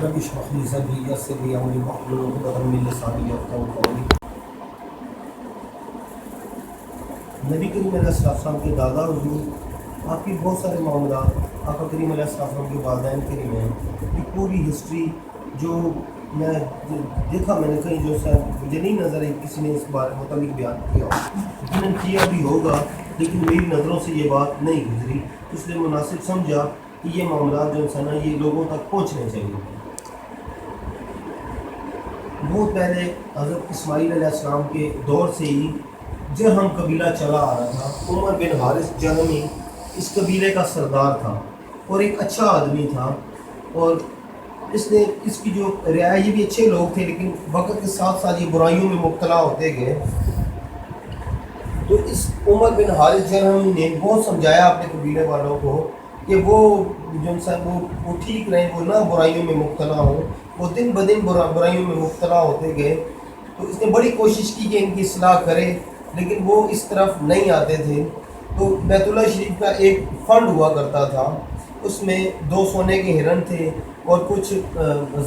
رب اشرح لي صدري ويسر لي امري واحلل عقدة من لساني يفقهوا قولي۔ نبی کریم علیہ السلام کے دادا حضور آپ کی بہت سارے معاملات آقا کریم علیہ السلام کے والدین کریم ہیں، یہ پوری ہسٹری جو میں دیکھا، میں نے کہیں جو مجھے نہیں نظر ہے کسی نے اس بارے متعلق بیان کیا ہو، یقیناً کیا بھی ہوگا لیکن میری نظروں سے یہ بات نہیں گزری، اس لیے مناسب سمجھا کہ یہ معاملات جو ہے نا یہ لوگوں تک پہنچنے چاہیے۔ بہت پہلے حضرت اسماعیل علیہ السلام کے دور سے ہی جرہم قبیلہ چلا آ رہا تھا۔ عمر بن حارث جرہمی اس قبیلے کا سردار تھا اور ایک اچھا آدمی تھا، اور اس نے اس کی جو رعایا یہ بھی اچھے لوگ تھے، لیکن وقت کے ساتھ ساتھ یہ برائیوں میں مبتلا ہوتے گئے۔ تو اس عمر بن حارث جرہمی نے بہت سمجھایا اپنے قبیلے والوں کو کہ وہ جو وہ ٹھیک رہیں، وہ نہ برائیوں میں مبتلا ہوں۔ وہ دن بدن برائیوں میں مبتلا ہوتے گئے، تو اس نے بڑی کوشش کی کہ ان کی اصلاح کرے، لیکن وہ اس طرف نہیں آتے تھے۔ تو بیت اللہ شریف کا ایک فنڈ ہوا کرتا تھا، اس میں 2 سونے کے ہرن تھے اور کچھ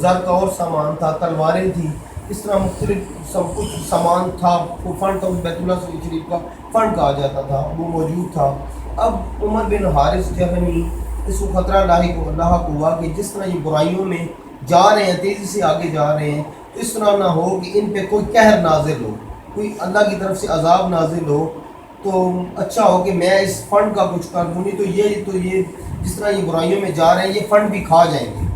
زر کا اور سامان تھا، تلواریں تھیں، اس طرح مختلف سب کچھ سامان تھا۔ وہ فنڈ تھا، اس بیت اللہ شریف کا فنڈ کہا جاتا تھا، وہ موجود تھا۔ اب عمر بن حارث جرہمی اس کو خطرہ لاحق ہوا کہ جس طرح یہ برائیوں میں جا رہے ہیں، تیزی سے آگے جا رہے ہیں، تو اس طرح نہ ہو کہ ان پہ کوئی قہر نازل ہو، کوئی اللہ کی طرف سے عذاب نازل ہو، تو اچھا ہو کہ میں اس فنڈ کا کچھ کر دوں، نہیں تو یہ جس طرح یہ برائیوں میں جا رہے ہیں یہ فنڈ بھی کھا جائیں گے۔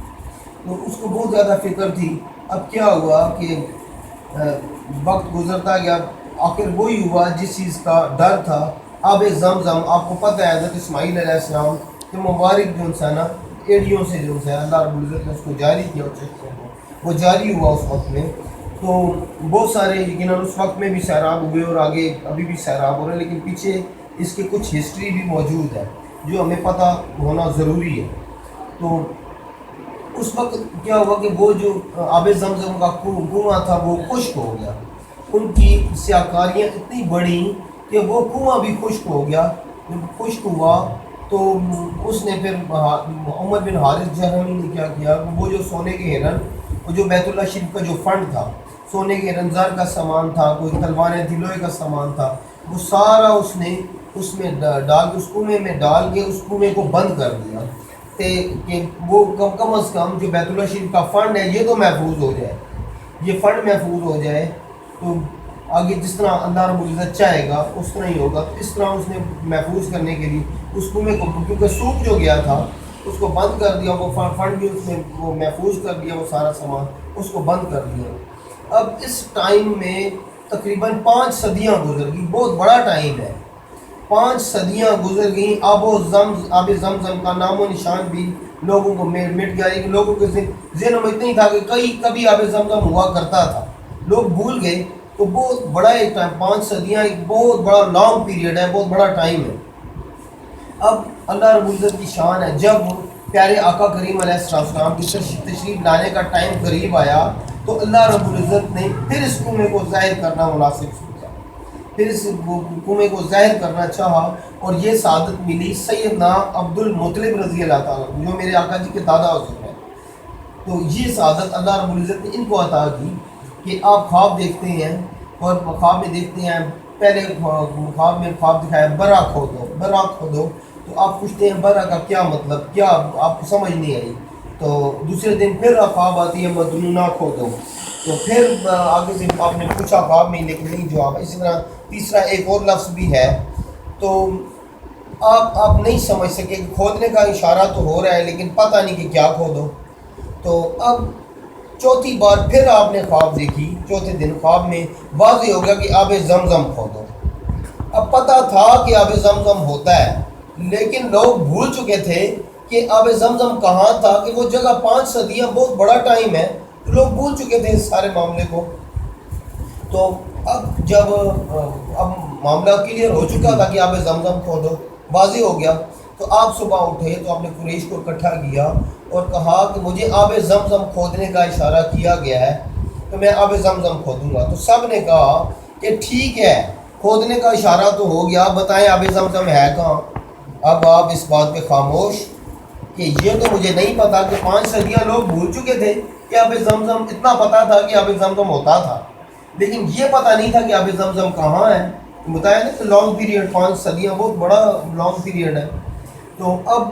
تو اس کو بہت زیادہ فکر تھی۔ اب کیا ہوا کہ وقت گزرتا گیا، آخر وہی ہوا جس چیز کا ڈر تھا۔ آب زمزم، آپ کو پتہ ہے حضرت اسماعیل علیہ السلام کے مبارک جو ہے نا ایڑیوں سے جو ہے اللہ رب العزت نے اس کو جاری کیا، وہ جاری ہوا اس وقت میں۔ تو بہت سارے یقیناً اس وقت میں بھی سیراب ہوئے اور آگے ابھی بھی سیراب ہو رہے ہیں، لیکن پیچھے اس کی کچھ ہسٹری بھی موجود ہے جو ہمیں پتہ ہونا ضروری ہے۔ تو اس وقت کیا ہوا کہ وہ جو آب زمزم کا کنواں تھا وہ خشک ہو گیا، ان کی سیاکاریاں اتنی بڑھیں کہ وہ کنواں بھی خشک ہو گیا۔ جب خشک ہوا تو اس نے پھر عمر بن حارث جرہمی نے کیا کیا، وہ جو سونے کے ہرن، وہ جو بیت اللہ شریف کا جو فنڈ تھا، سونے کے ہرن، زر کا سامان تھا، کوئی تلواریں تھی، لوہے کا سامان تھا، وہ سارا اس نے اس میں ڈال کے، اس کنویں میں ڈال کے اس کنویں کو بند کر دیا کہ وہ کم از کم جو بیت اللہ شریف کا فنڈ ہے یہ تو محفوظ ہو جائے، یہ فنڈ محفوظ ہو جائے، تو آگے جس طرح اللہ رب العزت چاہے گا اس طرح ہی ہوگا۔ تو اس طرح اس نے محفوظ کرنے کے لیے اس کنویں کو، کیونکہ سوکھ جو گیا تھا، اس کو بند کر دیا، وہ فنڈ بھی اس نے وہ محفوظ کر دیا، وہ سارا سامان اس کو بند کر دیا۔ اب اس ٹائم میں تقریباً 5 صدیاں گزر گئی، بہت بڑا ٹائم ہے، 5 صدیاں گزر گئیں۔ آب زمزم کا نام و نشان بھی لوگوں کو مٹ گیا، کہ لوگوں کے ذہنوں میں اتنا ہی تھا کہ کبھی آب زمزم ہوا کرتا تھا، لوگ بھول گئے۔ تو بہت بڑا ایک ٹائم، 5 صدیاں ایک بہت بڑا لانگ پیریڈ ہے، بہت بڑا ٹائم ہے۔ اب اللہ رب العزت کی شان ہے، جب پیارے آقا کریم علیہ السلام کی تشریف لانے کا ٹائم قریب آیا تو اللہ رب العزت نے پھر اس کنویں کو ظاہر کرنا مناسب سمجھا، پھر اس کنویں کو ظاہر کرنا چاہا، اور یہ سعادت ملی سیدنا عبد المطلب رضی اللہ تعالیٰ جو میرے آقا جی کے دادا حضور ہیں۔ تو یہ سعادت اللہ رب العزت نے ان کو عطا کی کہ آپ خواب دیکھتے ہیں، اور خواب میں دیکھتے ہیں، پہلے خواب میں خواب دکھایا برا کھودو، تو آپ پوچھتے ہیں برا کا کیا مطلب، کیا آپ کو سمجھ نہیں آئی، تو دوسرے دن پھر خواب آتی ہے مدنونہ کھودو، تو پھر آگے سے آپ نے پوچھا خواب میں لیکن نہیں جواب۔ اسی طرح تیسرا ایک اور لفظ بھی ہے، تو آپ نہیں سمجھ سکے کہ کھودنے کا اشارہ تو ہو رہا ہے لیکن پتہ نہیں کہ کیا کھودو۔ تو اب چوتھی بار پھر آپ نے خواب دیکھی، چوتھے دن خواب میں واضح ہو گیا کہ آب زمزم کھودو۔ اب پتہ تھا کہ آب زمزم ہوتا ہے، لیکن لوگ بھول چکے تھے کہ آب زمزم کہاں تھا، کہ وہ جگہ 5 صدیاں بہت بڑا ٹائم ہے، تو لوگ بھول چکے تھے اس سارے معاملے کو۔ تو اب جب معاملہ کلیئر ہو چکا تھا کہ آب زمزم کھودو، واضح ہو گیا، تو آپ صبح اٹھے تو آپ نے قریش کو اکٹھا کیا اور کہا کہ مجھے آب زمزم کھودنے کا اشارہ کیا گیا ہے تو میں آب زمزم کھودوں گا۔ تو سب نے کہا کہ ٹھیک ہے، کھودنے کا اشارہ تو ہو گیا، بتائیں آب زمزم ہے کہاں۔ اب آپ اس بات پہ خاموش کہ یہ تو مجھے نہیں پتا کہ 5 صدیاں لوگ بھول چکے تھے کہ آب زمزم، اتنا پتا تھا کہ آب زمزم ہوتا تھا، لیکن یہ پتہ نہیں تھا کہ آب زمزم کہاں ہے۔ بتایا نا کہ لانگ پیریڈ، 5 صدیاں بہت بڑا لانگ پیریڈ ہے۔ تو اب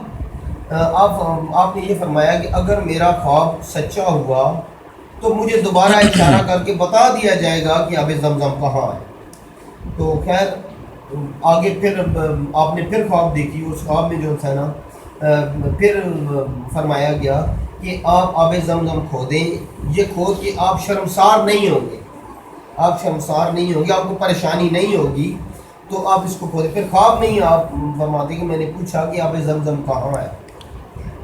آپ نے یہ فرمایا کہ اگر میرا خواب سچا ہوا تو مجھے دوبارہ اشارہ کر کے بتا دیا جائے گا کہ آب زمزم کہاں ہے۔ تو خیر آگے پھر آپ نے پھر خواب دیکھی، اس خواب میں جو ہے نا پھر فرمایا گیا کہ آپ آب زمزم کھودیں، یہ کھود کے آپ شرمسار نہیں ہوں گے، آپ شرمسار نہیں ہوں گے، آپ کو پریشانی نہیں ہوگی، تو آپ اس کو کھودیں۔ پھر خواب میں ہی آپ فرماتے کہ میں نے پوچھا کہ آب زمزم کہاں ہے،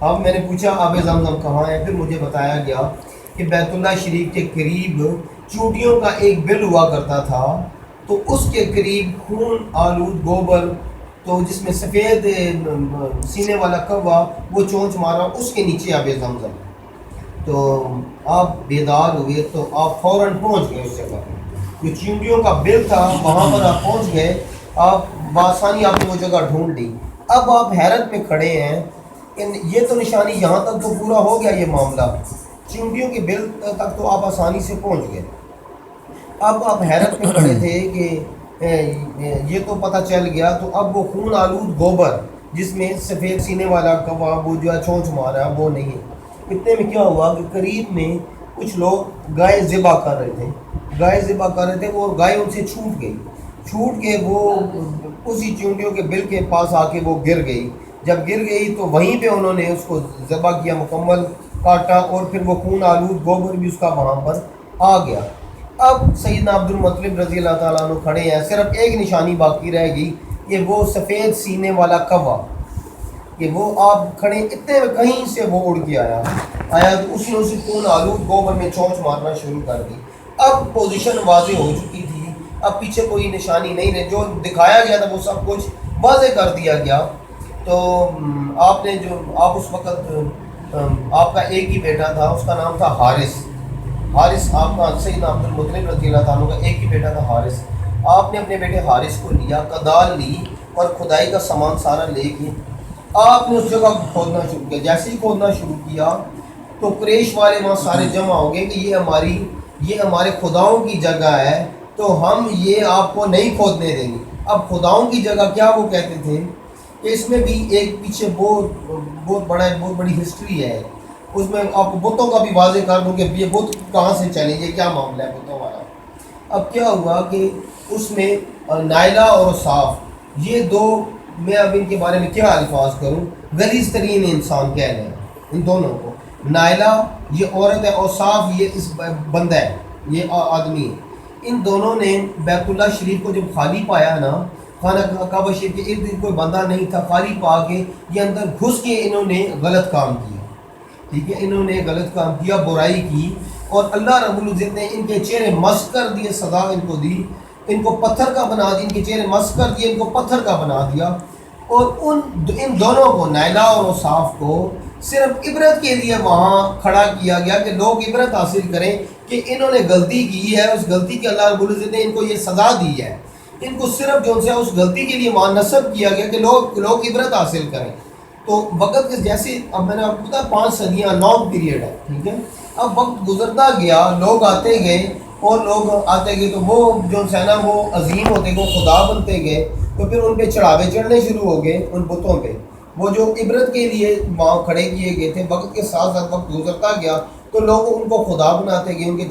اب میں نے پوچھا آب زمزم کہاں ہے، پھر مجھے بتایا گیا کہ بیت اللہ شریف کے قریب چونٹیوں کا ایک بل ہوا کرتا تھا، تو اس کے قریب خون آلود گوبر، تو جس میں سفید سینے والا کوا وہ چونچ مارا، اس کے نیچے آب زمزم۔ تو آپ بیدار ہوئے تو آپ فوراً پہنچ گئے اس جگہ، جو چونٹیوں کا بل تھا وہاں پر آپ پہنچ گئے، آپ بآسانی آپ نے وہ جگہ ڈھونڈ لی۔ اب آپ حیرت میں کھڑے ہیں کہ یہ تو نشانی یہاں تک تو پورا ہو گیا، یہ معاملہ چونٹیوں کے بل تک تو آپ آسانی سے پہنچ گئے۔ اب آپ حیرت میں کھڑے تھے کہ یہ تو پتہ چل گیا، تو اب وہ خون آلود گوبر جس میں سفید سینے والا کوا وہ جو ہے چونچ مارا وہ نہیں ہے۔ اتنے میں کیا ہوا کہ قریب میں کچھ لوگ گائے ذبح کر رہے تھے، گائے ذبح کر رہے تھے، وہ گائے ان سے چھوٹ گئی، چھوٹ کے وہ اسی چونٹیوں کے بل کے پاس آ کے وہ گر گئی۔ جب گر گئی تو وہیں پہ انہوں نے اس کو ذبح کیا، مکمل کاٹا، اور پھر وہ خون آلود گوبر بھی اس کا وہاں پر آ گیا۔ اب سیدنا عبد المطلب رضی اللہ تعالیٰ عنہ کھڑے ہیں، صرف ایک نشانی باقی رہ گئی کہ وہ سفید سینے والا کوا، کہ وہ آپ کھڑے، اتنے میں کہیں سے وہ اڑ کے آیا تو اسی خون آلود گوبر میں چونچ مارنا شروع کر دی۔ اب پوزیشن واضح ہو چکی تھی، اب پیچھے کوئی نشانی نہیں رہی، جو دکھایا گیا تھا وہ سب کچھ واضح کر دیا گیا۔ تو آپ نے آپ اس وقت آپ کا ایک ہی بیٹا تھا، اس کا نام تھا حارث، آپ کا سیدنا عبد المطلب رضی اللہ تعالیٰ کا ایک ہی بیٹا تھا حارث۔ آپ نے اپنے بیٹے حارث کو لیا، کدال لی اور کھدائی کا سامان سارا لے کے آپ نے اس جگہ کو کھودنا شروع کیا۔ جیسے ہی کھودنا شروع کیا تو قریش والے وہاں سارے جمع ہو گئے کہ یہ ہمارے خداؤں کی جگہ ہے، تو ہم یہ آپ کو نہیں کھودنے دیں گے۔ اب خداؤں کی جگہ کیا وہ کہتے تھے کہ اس میں بھی ایک پیچھے بہت بڑی ہسٹری ہے، اس میں آپ کو بتوں کا بھی واضح کر دوں کہ یہ بت کہاں سے چلے، یہ کیا معاملہ ہے بتوں والا۔ اب کیا ہوا کہ اس میں نائلہ اور صاف، یہ دو، میں اب ان کے بارے میں کیا الفاظ کروں، غلیظ ترین انسان کہہ لیں ان دونوں کو۔ نائلہ یہ عورت ہے اور صاف یہ اس بندہ ہے، یہ آدمی ہے۔ ان دونوں نے بیت اللہ شریف کو جب خالی پایا نا، خانہ کعبہ شریف کے ارد گرد کوئی بندہ نہیں تھا، خالی پا کے یہ اندر گھس کے انہوں نے غلط کام کیا، ٹھیک ہے، انہوں نے غلط کام کیا، برائی کی، اور اللہ رب العزت نے ان کے چہرے مسخ کر دیے، سزا ان کو دی، ان کو پتھر کا بنا دیا، ان کے چہرے مسخ کر دیے، ان کو پتھر کا بنا دیا۔ اور ان دونوں کو، نائلہ اور اوصاف کو، صرف عبرت کے لیے وہاں کھڑا کیا گیا کہ لوگ عبرت حاصل کریں کہ انہوں نے غلطی کی ہے، اس غلطی کے اللہ رب العزت نے ان کو یہ سزا دی ہے۔ ان کو صرف جو ان سے اس غلطی کے لیے وہاں نصب کیا گیا کہ لوگ عبرت حاصل کریں۔ تو وقت کے جیسے، اب میں نے آپ کو بتایا 5 صدیاں لانگ پیریڈ ہے، ٹھیک ہے، اب وقت گزرتا گیا، لوگ آتے گئے اور لوگ آتے گئے، تو وہ جو ہے نا وہ عظیم ہوتے گئے، خدا بنتے گئے، تو پھر ان پہ چڑھاوے چڑھنے شروع ہو گئے ان بتوں پہ، وہ جو عبرت کے لیے وہاں کھڑے کیے گئے تھے۔ وقت کے ساتھ ساتھ وقت گزرتا گیا تو لوگ ان کو خدا بناتے گئے، ان کے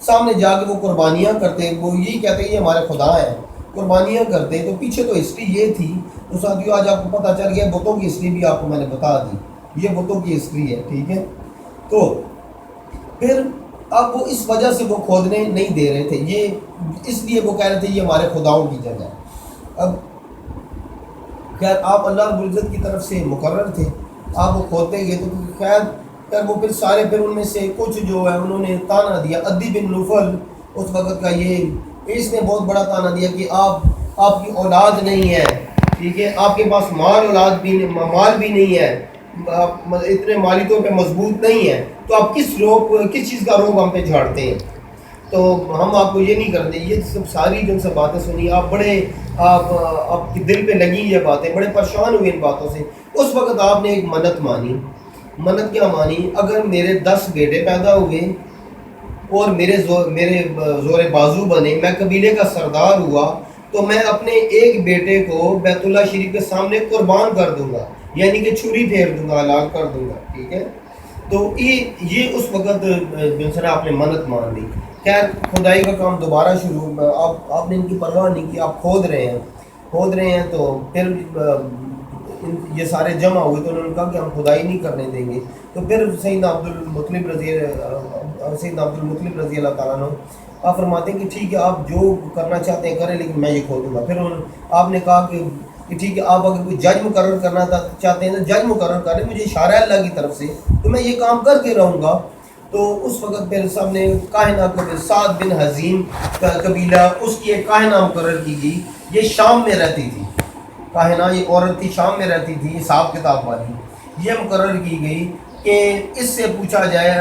سامنے جا کے وہ قربانیاں کرتے، وہ یہی کہتے ہیں یہ ہمارے خدا ہیں، قربانیاں کرتے۔ تو پیچھے تو ہسٹری یہ تھی، تو ساتھیوں آج آپ کو پتہ چل گیا، بتوں کی ہسٹری بھی آپ کو میں نے بتا دی، یہ بتوں کی ہسٹری ہے، ٹھیک ہے۔ تو پھر اب وہ اس وجہ سے وہ کھودنے نہیں دے رہے تھے، یہ اس لیے وہ کہہ رہے تھے یہ ہمارے خداؤں کی جگہ ہے۔ اب خیر آپ اللہ رب العزت کی طرف سے مقرر تھے، آپ وہ کھودتے گئے، تو خیر وہ پھر سارے، پھر ان میں سے کچھ جو ہے انہوں نے تانا دیا۔ عدی بن نوفل اس وقت کا، اس نے بہت بڑا تانا دیا کہ آپ کی اولاد نہیں ہے، ٹھیک ہے، آپ کے پاس مال بھی نہیں ہے، اتنے مالی طور پہ مضبوط نہیں ہے، تو آپ کس چیز کا روب ہم پہ جھاڑتے ہیں، تو ہم آپ کو یہ نہیں کرتے۔ یہ سب ساری جو سب باتیں سنی، آپ کے دل پہ لگی یہ باتیں، بڑے پریشان ہوئے ان باتوں سے۔ اس وقت آپ نے ایک منت مانی. منت کیا مانی؟ اگر میرے 10 بیٹے پیدا ہوئے اور میرے زور بازو بنے، میں قبیلے کا سردار ہوا، تو میں اپنے ایک بیٹے کو بیت اللہ شریف کے سامنے قربان کر دوں گا، یعنی کہ چھری پھیر دوں گا، حلال کر دوں گا. ٹھیک ہے. تو یہ اس وقت جو ہے آپ نے منت مان لی. خیر کھدائی کا کام دوبارہ شروع، آپ نے ان کی پرواہ نہیں کی، آپ کھود رہے ہیں. تو پھر یہ سارے جمع ہوئے تو انہوں نے کہا کہ ہم کھدائی نہیں کرنے دیں گے. تو پھر سیدنا عبد المطلب رضی اللہ تعالیٰ عنہ آپ فرماتے ہیں کہ ٹھیک ہے آپ جو کرنا چاہتے ہیں کریں، لیکن میں یہ کھودوں گا. پھر آپ نے کہا کہ ٹھیک ہے آپ اگر کوئی جج مقرر کرنا چاہتے ہیں تو جج مقرر کریں، مجھے اشارہ ہے اللہ کی طرف سے، تو میں یہ کام کر کے رہوں گا. تو اس وقت پھر سب نے کاہنہ کو، سعد بن حزیم کا قبیلہ، اس کی ایک کاہنہ مقرر کی گئی. یہ شام میں رہتی تھی، کاہنہ یہ عورت تھی، شام میں رہتی تھی، حساب کتاب والی. یہ مقرر کی گئی کہ اس سے پوچھا جائے،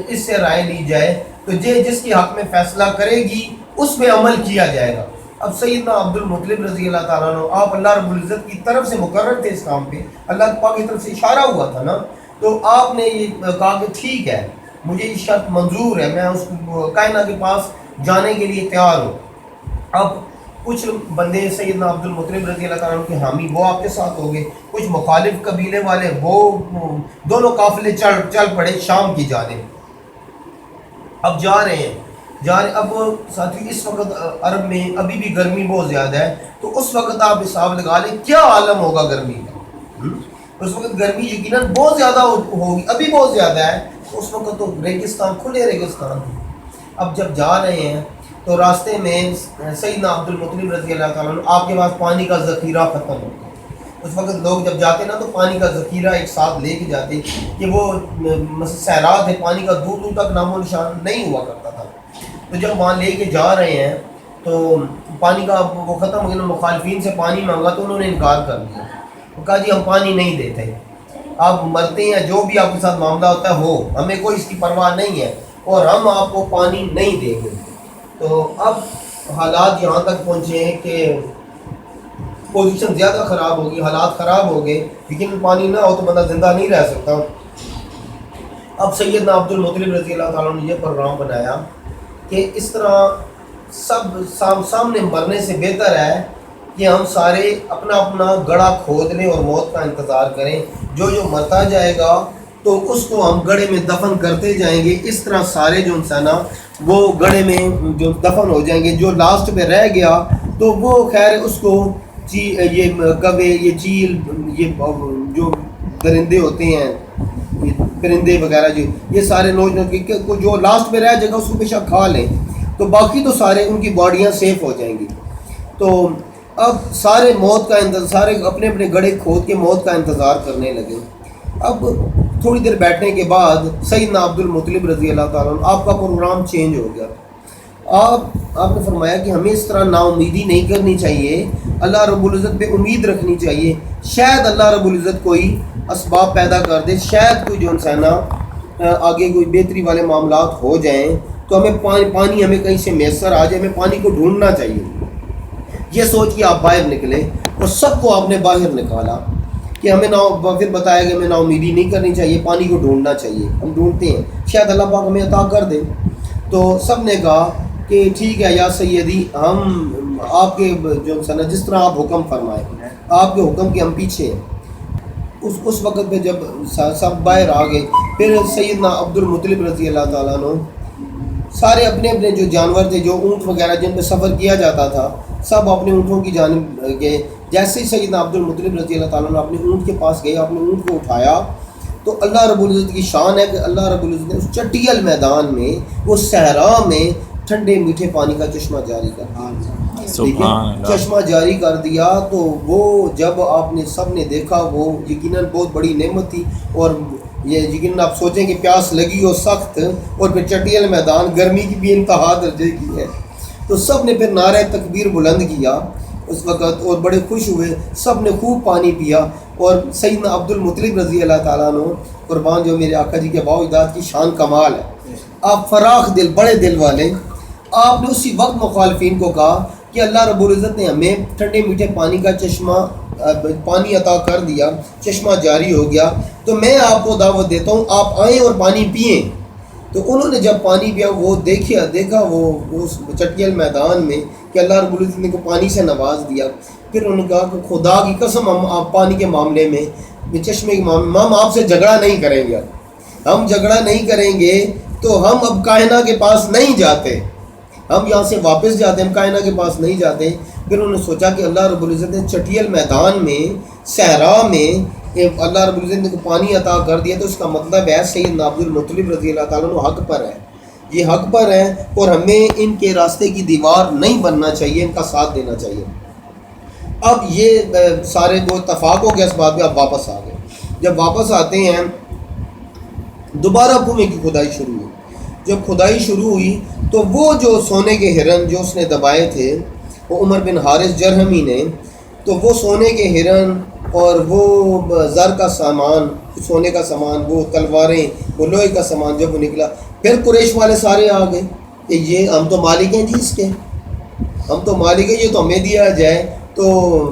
اس سے رائے لی جائے، تو جس کے حق میں فیصلہ کرے گی اس پہ عمل کیا جائے گا. اب سیدنا عبد المطلب رضی اللہ تعالیٰ عنہ آپ اللہ رب العزت کی طرف سے مقرر تھے اس کام پہ، اللہ پاک کی طرف سے اشارہ ہوا تھا نا. تو آپ نے یہ کہا کہ ٹھیک ہے مجھے یہ شرط منظور ہے، میں اس کائنہ کے پاس جانے کے لیے تیار ہوں. اب کچھ بندے سیدنا عبد المطلب رضی اللہ تعالیٰ عنہ کے حامی وہ آپ کے ساتھ ہو گئے، کچھ مخالف قبیلے والے وہ دونوں قافلے چل پڑے شام کی جانب. اب جا رہے ہیں. اب ساتھی اس وقت عرب میں ابھی بھی گرمی بہت زیادہ ہے، تو اس وقت آپ حساب لگا لیں کیا عالم ہوگا گرمی کا. اس وقت گرمی یقیناً بہت زیادہ ہوگی، ابھی بہت زیادہ ہے. اس وقت تو ریگستان، کھلے ریگستان. اب جب جا رہے ہیں تو راستے میں سیدنا عبد المطلب رضی اللہ تعالیٰ عنہ آپ کے پاس پانی کا ذخیرہ ختم ہو گیا. اس وقت لوگ جب جاتے نا تو پانی کا ذخیرہ ایک ساتھ لے کے جاتے کہ وہ صحرا ہے، پانی کا دور دور تک نام و نشان نہیں ہوا کرتا تھا. تو جب وہاں لے کے جا رہے ہیں تو پانی کا وہ ختم ہو گیا. مخالفین سے پانی مانگا تو انہوں نے انکار کر دیا، کہا جی ہم پانی نہیں دیتے، آپ مرتے ہیں، جو بھی آپ کے ساتھ معاملہ ہوتا ہے ہو، ہمیں کوئی اس کی پرواہ نہیں ہے اور ہم آپ کو پانی نہیں دیں گے. تو اب حالات یہاں تک پہنچے ہیں کہ پوزیشن زیادہ خراب ہوگی، حالات خراب ہو گئے، لیکن پانی نہ ہو تو بندہ زندہ نہیں رہ سکتا. اب سیدنا عبد المطلب رضی اللہ تعالیٰ نے یہ پروگرام بنایا کہ اس طرح سب سامنے مرنے سے بہتر ہے کہ ہم سارے اپنا اپنا گڑھا کھود لیں اور موت کا انتظار کریں. جو مرتا جائے گا تو اس کو ہم گڑھے میں دفن کرتے جائیں گے. اس طرح سارے جو انسان وہ گڑھے میں جو دفن ہو جائیں گے. جو لاسٹ پہ رہ گیا تو وہ خیر اس کو یہ کوے، یہ چیل، یہ جو درندے ہوتے ہیں، یہ پرندے وغیرہ، یہ سارے نوجوان جو لاسٹ پہ رہ جائے گا اس کو پیشہ کھا لیں، تو باقی تو سارے ان کی باڈیاں سیف ہو جائیں گی. تو اب سارے موت کا انتظار، سارے اپنے اپنے گڑھے کھود کے موت کا انتظار کرنے لگے. اب تھوڑی دیر بیٹھنے کے بعد سیدنا عبد المطلب رضی اللہ تعالیٰ عنہ آپ کا پروگرام چینج ہو گیا. آپ نے فرمایا کہ ہمیں اس طرح نا امیدی نہیں کرنی چاہیے، اللہ رب العزت پہ امید رکھنی چاہیے. شاید اللہ رب العزت کوئی اسباب پیدا کر دے، شاید کوئی جو انسان آگے کوئی بہتری والے معاملات ہو جائیں تو ہمیں پانی ہمیں کہیں سے میسر آ جائے، ہمیں پانی کو ڈھونڈنا چاہیے. یہ سوچ کے آپ باہر نکلے اور سب کو آپ نے باہر نکالا کہ ہمیں پھر بتایا کہ ہمیں نا امیدی نہیں کرنی چاہیے، پانی کو ڈھونڈنا چاہیے. ہم ڈھونڈتے ہیں، شاید اللہ پاک ہمیں عطا کر دے. تو سب نے کہا کہ ٹھیک ہے یا سیدی، ہم آپ کے جو جس طرح آپ حکم فرمائیں، آپ کے حکم کے ہم پیچھے ہیں. اس وقت پہ جب سب باہر آ گئے، پھر سیدنا عبد المطلب رضی اللہ تعالیٰ عنہ سارے اپنے اپنے جو جانور تھے، جو اونٹ وغیرہ جن پہ سفر کیا جاتا تھا، سب اپنے اونٹوں کی جانب گئے. جیسے ہی سیدنا عبد المطلب رضی اللہ تعالیٰ عنہ اپنے اونٹ کے پاس گئے، اپنے اونٹ کو اٹھایا، تو اللہ رب العزت کی شان ہے کہ اللہ رب العزت نے اس چٹیل میدان میں، اس صحرا میں ٹھنڈے میٹھے پانی کا چشمہ جاری کر دیا. چشمہ جاری کر دیا تو وہ جب آپ نے سب نے دیکھا، وہ یقیناً بہت بڑی نعمت تھی. اور یہ یقیناً آپ سوچیں کہ پیاس لگی ہو سخت، اور پھر چٹیل میدان، گرمی کی بھی انتہا درجے کی ہے. تو سب نے پھر نعرہ تکبیر بلند کیا اس وقت اور بڑے خوش ہوئے. سب نے خوب پانی پیا. اور سیدنا عبد المطلب رضی اللہ تعالیٰ عنہ قربان جو میرے آقا جی کے باؤ اجداد کی شان کمال ہے، آپ فراخ دل، بڑے دل والے، آپ نے اسی وقت مخالفین کو کہا کہ اللہ رب العزت نے ہمیں ٹھنڈے میٹھے پانی کا چشمہ پانی عطا کر دیا، چشمہ جاری ہو گیا، تو میں آپ کو دعوت دیتا ہوں آپ آئیں اور پانی پئیں۔ تو انہوں نے جب پانی پیا وہ دیکھا وہ اس چٹیل میدان میں کہ اللہ رب العزت نے کو پانی سے نواز دیا۔ پھر انہوں نے کہا کہ خدا کی قسم ہم آپ پانی کے معاملے میں، چشمے کے معاملے میں ہم آپ سے جھگڑا نہیں کریں گے، ہم جھگڑا نہیں کریں گے تو ہم اب کائنہ کے پاس نہیں جاتے، ہم یہاں سے واپس جاتے، ہم کائنہ کے پاس نہیں جاتے۔ پھر انہوں نے سوچا کہ اللہ رب العزت نے چٹیل میدان میں، صحرا میں اللہ رب العزت نے کو پانی عطا کر دیا، تو اس کا مطلب ہے سیدنا عبد المطلب رضی اللہ تعالیٰ عنہ حق پر ہے، یہ حق پر ہے، اور ہمیں ان کے راستے کی دیوار نہیں بننا چاہیے، ان کا ساتھ دینا چاہیے۔ اب یہ سارے جو اتفاق ہو گیا اس بات پہ، اب واپس آ گئے۔ جب واپس آتے ہیں دوبارہ کنویں کی کھدائی شروع ہوئی۔ جب کھدائی شروع ہوئی تو وہ جو سونے کے ہرن جو اس نے دبائے تھے وہ عمر بن حارث جرہمی نے، تو وہ سونے کے ہرن اور وہ زر کا سامان، سونے کا سامان، وہ تلواریں، وہ لوہے کا سامان جب وہ نکلا، پھر قریش والے سارے آ گئے کہ یہ ہم تو مالک ہیں جی، اس کے ہم تو مالک ہیں، یہ تو ہمیں دیا جائے۔ تو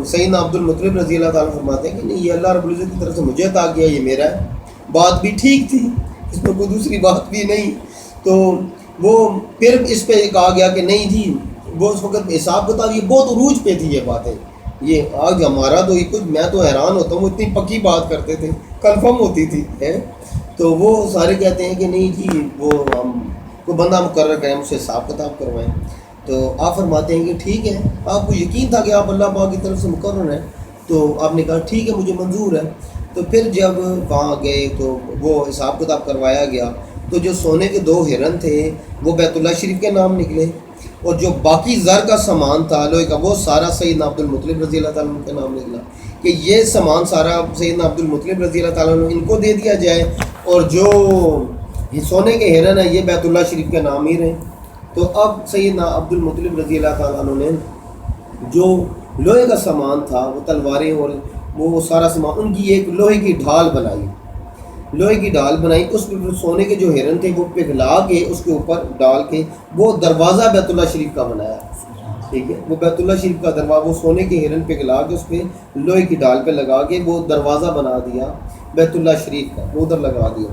سیدنا عبد المطلب رضی اللہ تعالیٰ فرماتے ہیں کہ نہیں، یہ اللہ رب العزت کی طرف سے مجھے عطا کیا، یہ میرا ہے۔ بات بھی ٹھیک تھی، اس میں کوئی دوسری بات بھی نہیں۔ تو وہ پھر اس پہ کہا گیا کہ نہیں جی، وہ اس وقت حساب کتاب یہ بہت عروج پہ تھی یہ باتیں، یہ آج ہمارا تو یہ کچھ، میں تو حیران ہوتا ہوں، وہ اتنی پکی بات کرتے تھے، کنفرم ہوتی تھی تو وہ سارے کہتے ہیں کہ نہیں جی، وہ ہم کوئی بندہ مقرر کریں، مجھ سے حساب کتاب کروائیں۔ تو آپ فرماتے ہیں کہ ٹھیک ہے، آپ کو یقین تھا کہ آپ اللہ پاک کی طرف سے مقرر ہیں، تو آپ نے کہا ٹھیک ہے مجھے منظور ہے۔ تو پھر جب وہاں گئے تو وہ حساب کتاب کروایا گیا، تو جو سونے کے 2 ہرن تھے وہ بیت اللہ شریف کے نام نکلے، اور جو باقی زر کا سامان تھا لوہے کا وہ سارا سیدنا عبد المطلب رضی اللہ تعالیٰ عنہ کے نام نکلا کہ یہ سامان سارا سیدنا عبد المطلب رضی اللہ تعالیٰ عنہ ان کو دے دیا جائے، اور جو یہ سونے کے ہرن ہیں یہ بیت اللہ شریف کے نام ہی رہیں۔ تو اب سیدنا عبد المطلب رضی اللہ تعالیٰ عنہ نے جو لوہے کا سامان تھا، وہ تلواریں اور وہ سارا سامان، ان کی ایک لوہے کی ڈھال بنائی، لوہے کی ڈھال بنائی، اس پہ سونے کے جو ہرن تھے وہ پگھلا کے اس کے اوپر ڈال کے وہ دروازہ بیت اللہ شریف کا بنایا، ٹھیک ہے، وہ بیت اللہ شریف کا دروازہ، وہ سونے کے ہرن پگھلا کے اس پہ لوہے کی ڈھال پہ لگا کے وہ دروازہ بنا دیا بیت اللہ شریف کا، وہ ادھر لگا دیا۔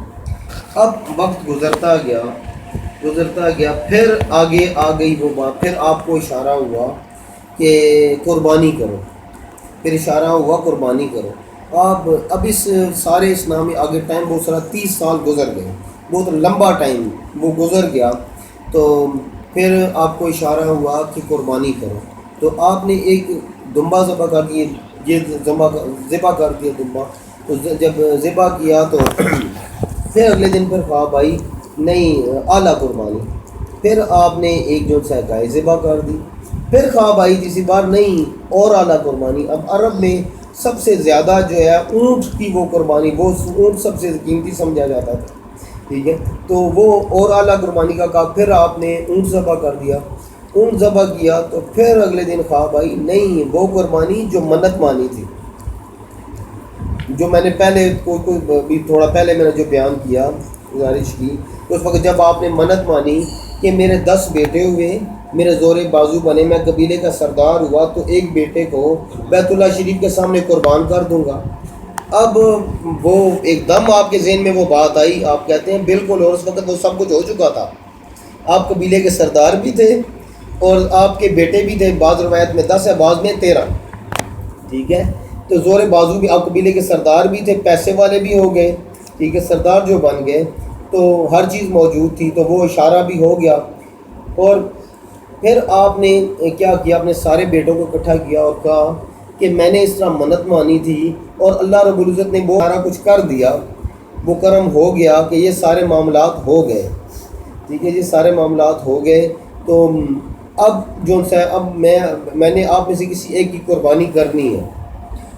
اب وقت گزرتا گیا، پھر آگے آ گئی وہ بات، پھر آپ کو اشارہ ہوا کہ قربانی کرو، پھر اشارہ ہوا قربانی کرو۔ اب اس سارے اسلام میں آگے ٹائم بہت سارا 30 سال گزر گئے، بہت لمبا ٹائم وہ گزر گیا، تو پھر آپ کو اشارہ ہوا کہ قربانی کرو۔ تو آپ نے ایک دمبا ذبح کر دیے، یہ ذبح کر دیا دمبا، تو جب ذبح کیا تو پھر اگلے دن پھر خواب آئی نہیں اعلیٰ قربانی، پھر آپ نے ایک جو سا گائے ذبح کر دی، پھر خواب آئی تیسری بار نہیں اور اعلیٰ قربانی۔ اب عرب میں سب سے زیادہ جو ہے اونٹ کی وہ قربانی، وہ اونٹ سب سے قیمتی سمجھا جاتا تھا، ٹھیک ہے، تو وہ اور اعلیٰ قربانی کا کہا، پھر آپ نے اونٹ ذبح کر دیا، اونٹ ذبح کیا تو پھر اگلے دن خواب آئی نہیں وہ قربانی جو منت مانی تھی، جو میں نے پہلے کوئی تھوڑا پہلے میں نے جو بیان کیا گزارش کی، اس وقت جب آپ نے منت مانی کہ میرے 10 بیٹے ہوئے، میرے زور بازو بنے، میں قبیلے کا سردار ہوا، تو ایک بیٹے کو بیت اللہ شریف کے سامنے قربان کر دوں گا۔ اب وہ ایک دم آپ کے ذہن میں وہ بات آئی، آپ کہتے ہیں بالکل، اور اس وقت وہ سب کچھ ہو چکا تھا، آپ قبیلے کے سردار بھی تھے اور آپ کے بیٹے بھی تھے، بعض روایت میں 10 ہے، بعض میں 13، ٹھیک ہے، تو زور بازو بھی، آپ قبیلے کے سردار بھی تھے، پیسے والے بھی ہو گئے، ٹھیک ہے، سردار جو بن گئے، تو ہر چیز موجود تھی، تو وہ اشارہ بھی ہو گیا۔ اور پھر آپ نے کیا کیا، اپنے سارے بیٹوں کو اکٹھا کیا اور کہا کہ میں نے اس طرح منت مانی تھی اور اللہ رب العزت نے وہ سارا کچھ کر دیا، وہ کرم ہو گیا کہ یہ سارے معاملات ہو گئے، ٹھیک ہے، یہ سارے معاملات ہو گئے، تو اب جو سا اب میں نے آپ میں سے کسی ایک کی قربانی کرنی ہے۔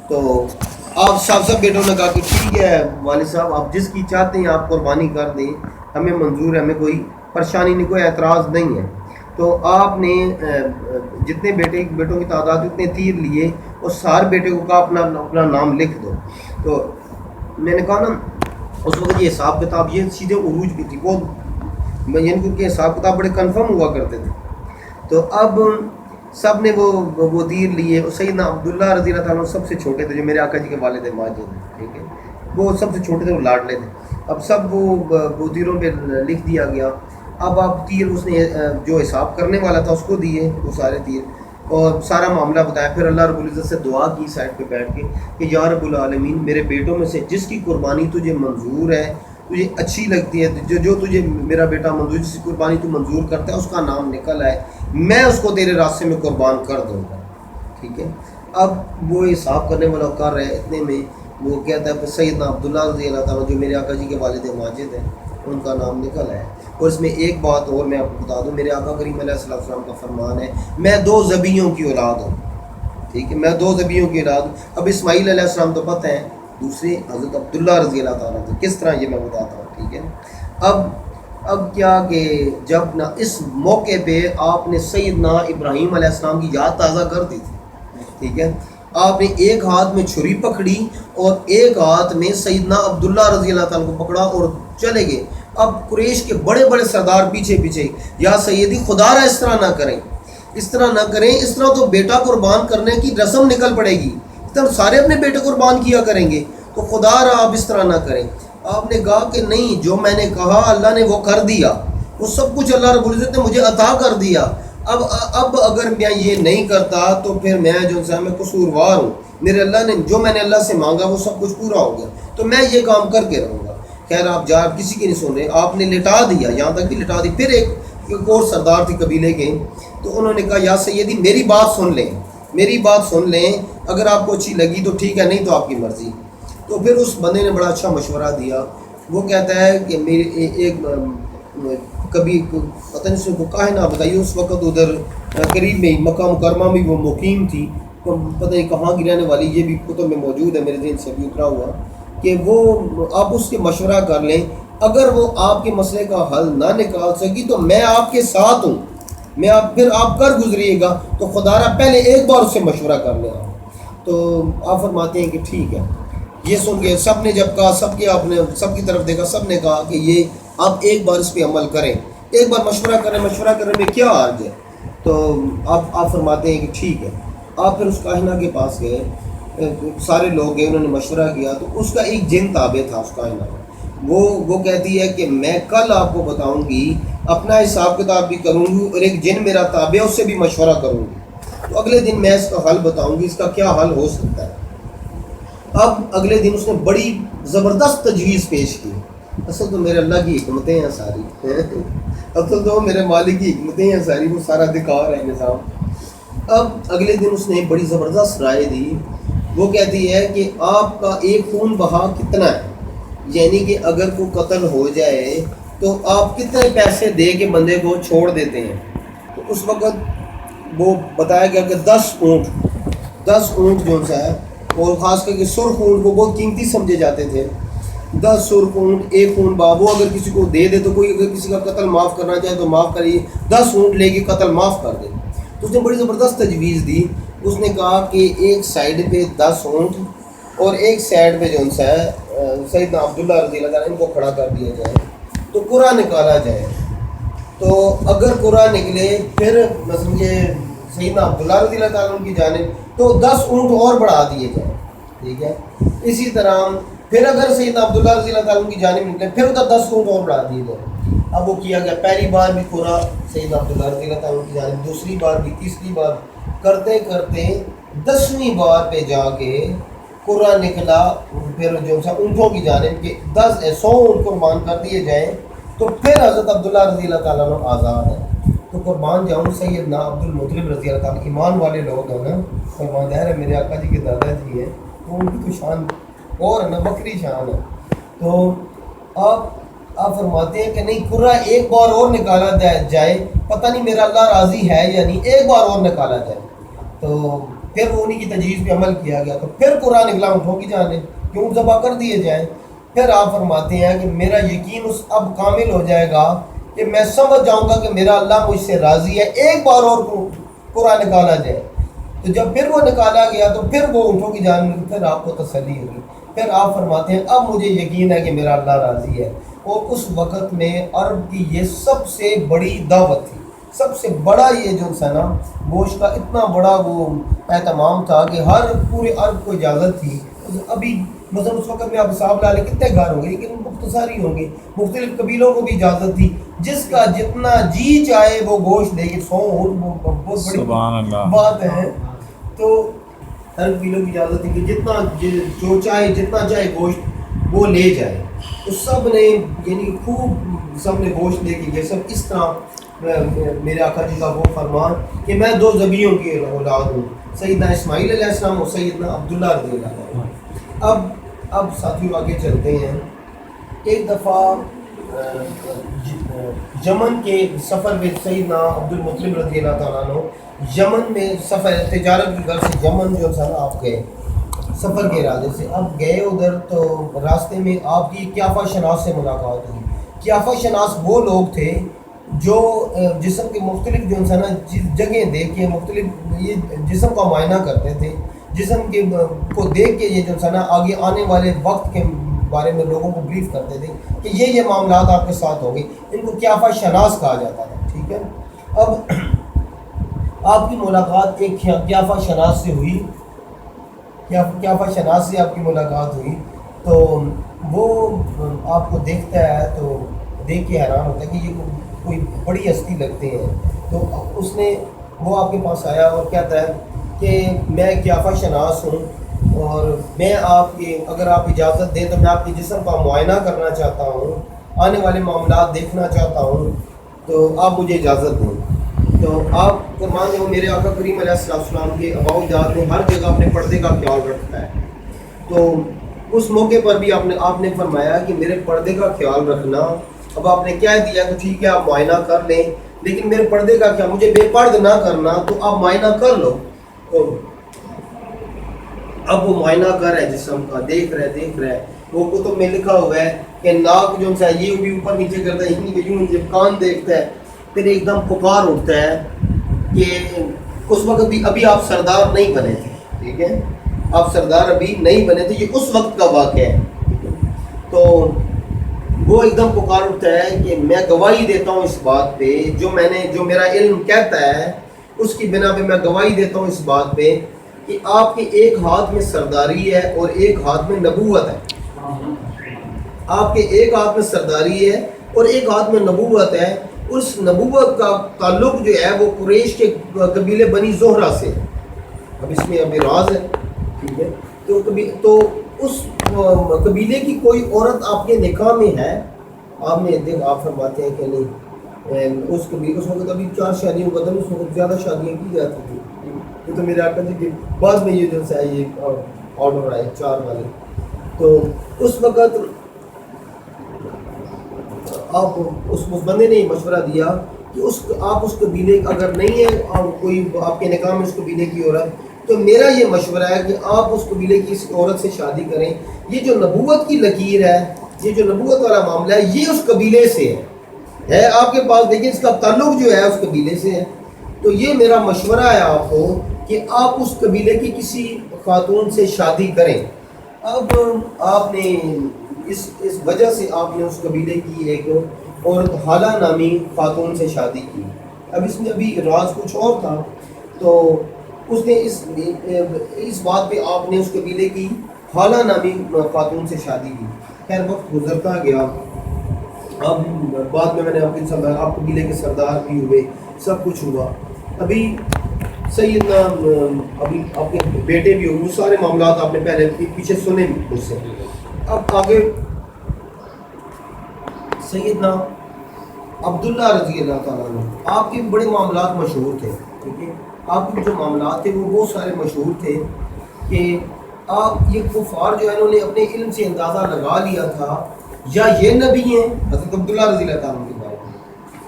تو آپ سب بیٹوں نے کہا کہ ٹھیک ہے والد صاحب، آپ جس کی چاہتے ہیں آپ قربانی کر دیں، ہمیں منظور ہے، ہمیں کوئی پریشانی نہیں، کوئی اعتراض نہیں ہے۔ تو آپ نے جتنے بیٹوں کی تعداد اتنے تیر لیے اور سارے بیٹے کو کہا اپنا نام لکھ دو۔ تو میں نے کہا نا اس وقت یہ حساب کتاب یہ سیدھے عروج بھی تھی، وہ یعنی کیونکہ حساب کتاب بڑے کنفرم ہوا کرتے تھے۔ تو اب سب نے وہ تیر لیے. سیدنا عبداللہ رضی اللہ تعالیٰ سب سے چھوٹے تھے، جو میرے آقا جی کے والد ماجد ہیں، ٹھیک ہے، وہ سب سے چھوٹے تھے، وہ لاڈلے تھے. اب سب وہ تیروں پہ لکھ دیا گیا. اب تیر اس نے جو حساب کرنے والا تھا اس کو دیے وہ سارے تیر، اور سارا معاملہ بتایا. پھر اللہ رب العزت سے دعا کی سائڈ پہ بیٹھ کے کہ یا رب العالمین، میرے بیٹوں میں سے جس کی قربانی تجھے منظور ہے، تجھے اچھی لگتی ہے، جو تجھے میرا بیٹا منظور، جس کی قربانی تو منظور کرتا ہے، اس کا نام نکل آئے، میں اس کو تیرے راستے میں قربان کر دوں گا. ٹھیک ہے. اب وہ حساب کرنے والا کر رہے، اتنے میں وہ کہتا ہے سیدنا عبداللہ رضی اللہ تعالیٰ جو میرے آقا جی کے والد ماجد ہیں، ان کا نام نکل آیا. اور اس میں ایک بات اور میں آپ کو بتا دوں، میرے آقا کریم علیہ السلام کا فرمان ہے، میں 2 ذبیحوں کی اولاد ہوں. ٹھیک ہے، میں 2 ذبیحوں کی اولاد ہوں. اب اسماعیل علیہ السلام تو پتہ ہے، دوسرے حضرت عبداللہ رضی اللہ تعالیٰ تھے. کس طرح یہ میں بتاتا ہوں. ٹھیک ہے. اب کیا کہ جب نہ اس موقع پہ آپ نے سیدنا ابراہیم علیہ السلام کی یاد تازہ کر دی تھی. ٹھیک ہے. آپ نے ایک ہاتھ میں چھری پکڑی اور ایک ہاتھ میں سیدنا عبداللہ رضی اللہ تعالیٰ کو پکڑا اور چلے گئے. اب قریش کے بڑے بڑے سردار پیچھے پیچھے، یا سیدی خدا را اس طرح نہ کریں، اس طرح نہ کریں، اس طرح تو بیٹا قربان کرنے کی رسم نکل پڑے گی، اس طرح سارے اپنے بیٹے قربان کیا کریں گے، تو خدا را آپ اس طرح نہ کریں. آپ نے کہا کہ نہیں، جو میں نے کہا اللہ نے وہ کر دیا، وہ سب کچھ اللہ رب العزت نے مجھے عطا کر دیا. اب اگر میں یہ نہیں کرتا تو پھر میں میں قصوروار ہوں. میرے اللہ نے جو میں نے اللہ سے مانگا وہ سب کچھ پورا ہو گیا، تو میں یہ کام کر کے رہوں گا. خیر آپ کسی کی نہیں سن رہے، آپ نے لٹا دیا، یہاں تک کہ لٹا دی. پھر ایک اور سردار تھی قبیلے کے، تو انہوں نے کہا یا سیدی میری بات سن لیں، میری بات سن لیں، اگر آپ کو اچھی لگی تو ٹھیک ہے، نہیں تو آپ کی مرضی. تو پھر اس بندے نے بڑا اچھا مشورہ دیا. وہ کہتا ہے کہ میری ایک کبھی پتہ نہیں اس کو کہا ہے نہ بتائیے، اس وقت ادھر قریب میں مکہ مکرمہ میں وہ مقیم تھی، تو پتہ نہیں کہاں کی رہنے والی، یہ بھی کتب میں موجود ہے، میرے ذہن سے بھی اترا ہوا کہ وہ آپ اس کے مشورہ کر لیں. اگر وہ آپ کے مسئلے کا حل نہ نکال سکی تو میں آپ کے ساتھ ہوں، پھر آپ کر گزریے گا، تو خدا را پہلے ایک بار اس سے مشورہ کر لیں. تو آپ فرماتے ہیں کہ ٹھیک ہے. یہ سن کے سب نے جب کہا، سب کی طرف دیکھا، سب نے کہا کہ یہ آپ ایک بار اس پہ عمل کریں، ایک بار مشورہ کرنے میں کیا حرج ہے. تو آپ فرماتے ہیں کہ ٹھیک ہے. آپ پھر اس کاہنہ کے پاس گئے، سارے لوگ گئے، انہوں نے مشورہ کیا. تو اس کا ایک جن تابع تھا اس کاہنہ کا، وہ کہتی ہے کہ میں کل آپ کو بتاؤں گی، اپنا حساب کتاب بھی کروں گی، اور ایک جن میرا تابع ہے اس سے بھی مشورہ کروں گی. تو اگلے دن میں اس کا حل بتاؤں گی، اس کا کیا حل ہو سکتا ہے. اب اگلے دن اس نے بڑی زبردست تجویز پیش کی. اصل تو میرے اللہ کی حکمتیں ہیں ساری، اصل تو میرے مالک کی حکمتیں ہیں ساری، وہ سارا دکھا رہا ہے نظام. اب اگلے دن اس نے بڑی زبردست رائے دی. وہ کہتی ہے کہ آپ کا ایک خون بہا کتنا ہے، یعنی کہ اگر کوئی قتل ہو جائے تو آپ کتنے پیسے دے کے بندے کو چھوڑ دیتے ہیں. تو اس وقت وہ بتایا گیا کہ 10 اونٹ جو ہے، اور خاص کر کے سرخ اونٹ کو بہت قیمتی سمجھے جاتے تھے. 10 سرخ اونٹ، ایک خون بہا، وہ اگر کسی کو دے دے تو کوئی اگر کسی کا قتل معاف کرنا چاہے تو معاف کریے، 10 اونٹ لے کے قتل معاف کر دے. تو اس نے بڑی زبردست تجویز دی. اس نے کہا کہ ایک سائڈ پہ 10 اونٹ اور ایک سائڈ پہ جو ہے سیدنا عبداللہ رضی اللہ تعالیٰ ان کو کھڑا کر دیا جائے، تو قرآن نکالا جائے. تو اگر قرآن نکلے پھر مثلا یہ سیدنا عبداللہ رضی اللہ تعالیٰ کی جانب، تو 10 اونٹ اور بڑھا دیے جائیں. ٹھیک ہے. اسی طرح پھر اگر سیدنا عبداللہ رضی اللہ تعالیٰ کی جانب نکلے پھر ادھر 10 اونٹ اور بڑھا دیے جائیں. اب وہ کیا گیا. پہلی بار بھی قرآن سیدنا عبداللہ رضی اللہ تعالیٰ کی جانب، دوسری بار بھی، تیسری بار، کرتے کرتے 10ویں بار پہ جا کے قرآن نکلا پھر جو اونٹوں کی جانب کہ 100 اونٹ قربان کر دیے جائیں. تو پھر حضرت عبداللہ رضی اللہ تعالیٰ عنہ آزاد ہے. تو قربان جاؤں سیدنا عبد المطلب رضی اللہ تعالیٰ، ایمان والے لوگ ہیں نا، قربان ظاہر ہے میرے آقا جی کے دادا جی ہیں، تو ان کی تو شان اور ہے نا، بکری شان ہے. تو آپ فرماتے ہیں کہ نہیں، قرآن ایک بار اور نکالا جائے، پتہ نہیں میرا اللہ راضی ہے یا نہیں، ایک بار اور نکالا جائے. تو پھر وہ انہی کی تجویز پہ عمل کیا گیا. تو پھر قرآن نکلا اونٹوں کی جانب کہ اونٹ ذبح کر دیے جائیں. پھر آپ فرماتے ہیں کہ میرا یقین اب کامل ہو جائے گا کہ میں سمجھ جاؤں گا کہ میرا اللہ مجھ سے راضی ہے، ایک بار اور قرآن نکالا جائے. تو جب پھر وہ نکالا گیا تو پھر وہ اونٹوں کی جانب، پھر آپ کو تسلی ہوگی. پھر آپ فرماتے ہیں اب مجھے یقین ہے کہ میرا اللہ راضی ہے. اور اس وقت میں عرب کی یہ سب سے بڑی دعوت تھی، سب سے بڑا یہ جو ہے نا گوشت کا اتنا بڑا وہ اہتمام تھا کہ ہر پورے عرب کو اجازت تھی. ابھی مثلا اس وقت میں آپ حساب لا لیں کتنے گھر ہوں گے لیکن مختصر ہی ہوں گے. مختلف قبیلوں کو بھی اجازت تھی جس کا جتنا جی چاہے وہ گوشت دے کے سو بہت بڑی بات ہے. تو ہر قبیلوں کی اجازت تھی کہ جتنا جو چاہے جتنا چاہے گوشت وہ لے جائے. تو سب نے یعنی خوب سب نے گوشت لے کے گئے. سب اس طرح میرے آقا جی کا وہ فرمان کہ میں 2 ذبیحوں کی اولاد ہوں, سیدنا اسماعیل علیہ السلام اور سیدنا عبداللہ رضی اللہ عنہ. اب ساتھیوں آگے چلتے ہیں. ایک دفعہ یمن کے سفر میں سیدنا عبد المطلب رضی اللہ تعالیٰ عنہ یمن میں سفر تجارت کی غرض سے یمن جو ہے نا آپ گئے سفر کے ارادے سے. اب گئے ادھر تو راستے میں آپ کی قیافہ شناس سے ملاقات ہوئی. قیافہ شناس وہ لوگ تھے جو جسم کے مختلف جو ہے نا جگہیں دیکھ کے مختلف یہ جسم کا معائنہ کرتے تھے. جسم کے کو دیکھ کے یہ جو ہے نا آگے آنے والے وقت کے بارے میں لوگوں کو بریف کرتے تھے کہ یہ معاملات آپ کے ساتھ ہوں گے. ان کو قیافہ شناس کہا جاتا تھا. ٹھیک ہے. اب آپ کی ملاقات ایک قیافہ شناس سے ہوئی. قیافہ شناس سے آپ کی ملاقات ہوئی تو وہ آپ کو دیکھتا ہے تو دیکھ کے حیران ہوتا ہے کہ یہ کوئی بڑی ہستی لگتے ہیں. تو اس نے وہ آپ کے پاس آیا اور کہتا ہے کہ میں قیافہ شناس ہوں اور میں آپ کی اگر آپ اجازت دیں تو میں آپ کے جسم کا معائنہ کرنا چاہتا ہوں, آنے والے معاملات دیکھنا چاہتا ہوں, تو آپ مجھے اجازت دیں. تو آپ فرمان دیں میرے آقا کریم علیہ السلام کے اباء و اجداد نے ہر جگہ اپنے پردے کا خیال رکھا ہے. تو اس موقع پر بھی آپ نے فرمایا کہ میرے پردے کا خیال رکھنا. اب آپ نے کہہ دیا کہ ٹھیک ہے آپ معائنہ کر لیں لیکن میرے پردے کا کیا, مجھے بے پرد نہ کرنا, تو آپ معائنہ کر لو. اب وہ معائنہ کر رہا ہے جسم کا, دیکھ رہا ہے. وہ کتب میں لکھا ہوا ہے کہ ناک جو ہے یہ بھی اوپر نیچے کرتا ہے, یوں جب کان دیکھتا ہے پھر ایک دم پکار اٹھتا ہے کہ اس وقت بھی ابھی آپ سردار نہیں بنے تھے. ٹھیک ہے, آپ سردار ابھی نہیں بنے تھے, یہ اس وقت کا واقعہ ہے. تو وہ ایک دم پکار اٹھتا ہے کہ میں گواہی دیتا ہوں اس بات پہ جو میرا علم کہتا ہے اس کی بنا پہ میں گواہی دیتا ہوں اس بات پہ کہ آپ کے ایک ہاتھ میں سرداری ہے اور ایک ہاتھ میں نبوت ہے. آپ کے ایک ہاتھ میں سرداری ہے اور ایک ہاتھ میں نبوت ہے. اس نبوت کا تعلق جو ہے وہ قریش کے قبیلے بنی زہرہ سے. اب اس میں ابھی راز ہے. ٹھیک ہے, تو اس قبیلے کی کوئی عورت آپ کے نکاح میں ہے. آپ فرماتے ہیں کہ نہیں, اس وقت ابھی 4 شادیوں کا اس وقت زیادہ شادیاں کی جاتی تھیں. یہ تو میرے آقا جی کے بعد میں یہ جو ہے یہ آرڈر آئے 4 والے. تو اس وقت آپ اس بندے نے مشورہ دیا کہ آپ اس قبیلے اگر نہیں ہے اور کوئی آپ کے نکاح میں اس قبیلے کی عورت, تو میرا یہ مشورہ ہے کہ آپ اس قبیلے کی اس عورت سے شادی کریں. یہ جو نبوت کی لکیر ہے, یہ جو نبوت والا معاملہ ہے, یہ اس قبیلے سے ہے آپ کے پاس. دیکھیں اس کا تعلق جو ہے اس قبیلے سے ہے. تو یہ میرا مشورہ ہے آپ کو کہ آپ اس قبیلے کی کسی خاتون سے شادی کریں. اب آپ نے اس وجہ سے آپ نے اس قبیلے کی ایک عورت حالہ نامی خاتون سے شادی کی. اب اس میں ابھی راز کچھ اور تھا. تو اس نے اس بات پہ آپ نے اس قبیلے کی حالہ نامی خاتون سے شادی کی. خیر وقت گزرتا گیا. اب بعد میں نے آپ قبیلے کے سردار بھی ہوئے, سب کچھ ہوا. ابھی سیدنا ابھی آپ کے بیٹے بھی ہوئے, وہ سارے معاملات آپ نے پہلے پیچھے سنے مجھ سے. اب آگے سیدنا عبداللہ رضی اللہ تعالیٰ عنہ, آپ کے بڑے معاملات مشہور تھے. ٹھیک ہے, آپ کے جو معاملات تھے وہ بہت سارے مشہور تھے کہ آپ یہ کفار جو ہے انہوں نے اپنے علم سے اندازہ لگا لیا تھا یا یہ نبی ہیں, حضرت عبداللہ رضی اللہ تعالیٰ عنہ کے بارے میں,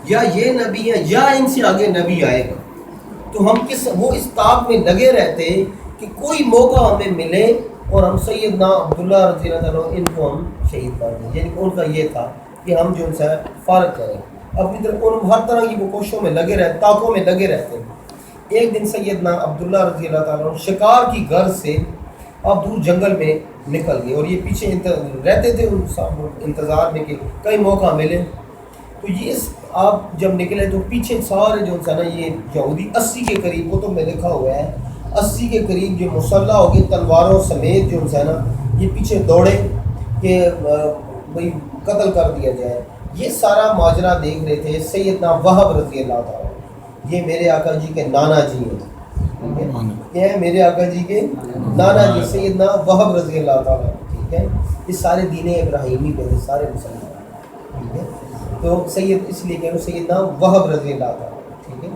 یا یہ نبی ہیں یا ان سے آگے نبی آئے گا. تو ہم وہ اس تاب میں لگے رہتے کہ کوئی موقع ہمیں ملے اور ہم سیدنا عبداللہ رضی اللہ تعالیٰ ان کو ہم شہید کر دیں. یعنی ان کا یہ تھا کہ ہم جو ان سے فارغ کریں. اپنی طرف ان ہر طرح کی وہ کوششوں میں لگے رہتے, طاقوں میں لگے رہتے. ایک دن سیدنا عبداللہ رضی اللہ تعالیٰ شکار کی غرض سے آپ دور جنگل میں نکل گئے اور یہ پیچھے رہتے تھے انتظار میں کہ کئی موقع ملے. تو یہ آپ جب نکلے تو پیچھے سارے جو ہے نا یہ یہودی 80 کے قریب، وہ تو میں لکھا ہوا ہے 80 کے قریب جو مسلح ہو گئے تلواروں سمیت جو ہے نا یہ پیچھے دوڑے کہ بھئی قتل کر دیا جائے۔ یہ سارا ماجرا دیکھ رہے تھے سیدنا وہب رضی اللہ تعالیٰ، یہ میرے آقا جی کے نانا جی ہیں، کیا ہے میرے آقا جی کے نانا جی سیدنا وہب رضی اللہ تعالیٰ، ٹھیک ہے، یہ سارے دین ابراہیمی پہ تھے سارے مسلمان، ٹھیک ہے، تو سید اس لیے کہ سیدنا وہب رضی اللہ تعالیٰ، ٹھیک ہے۔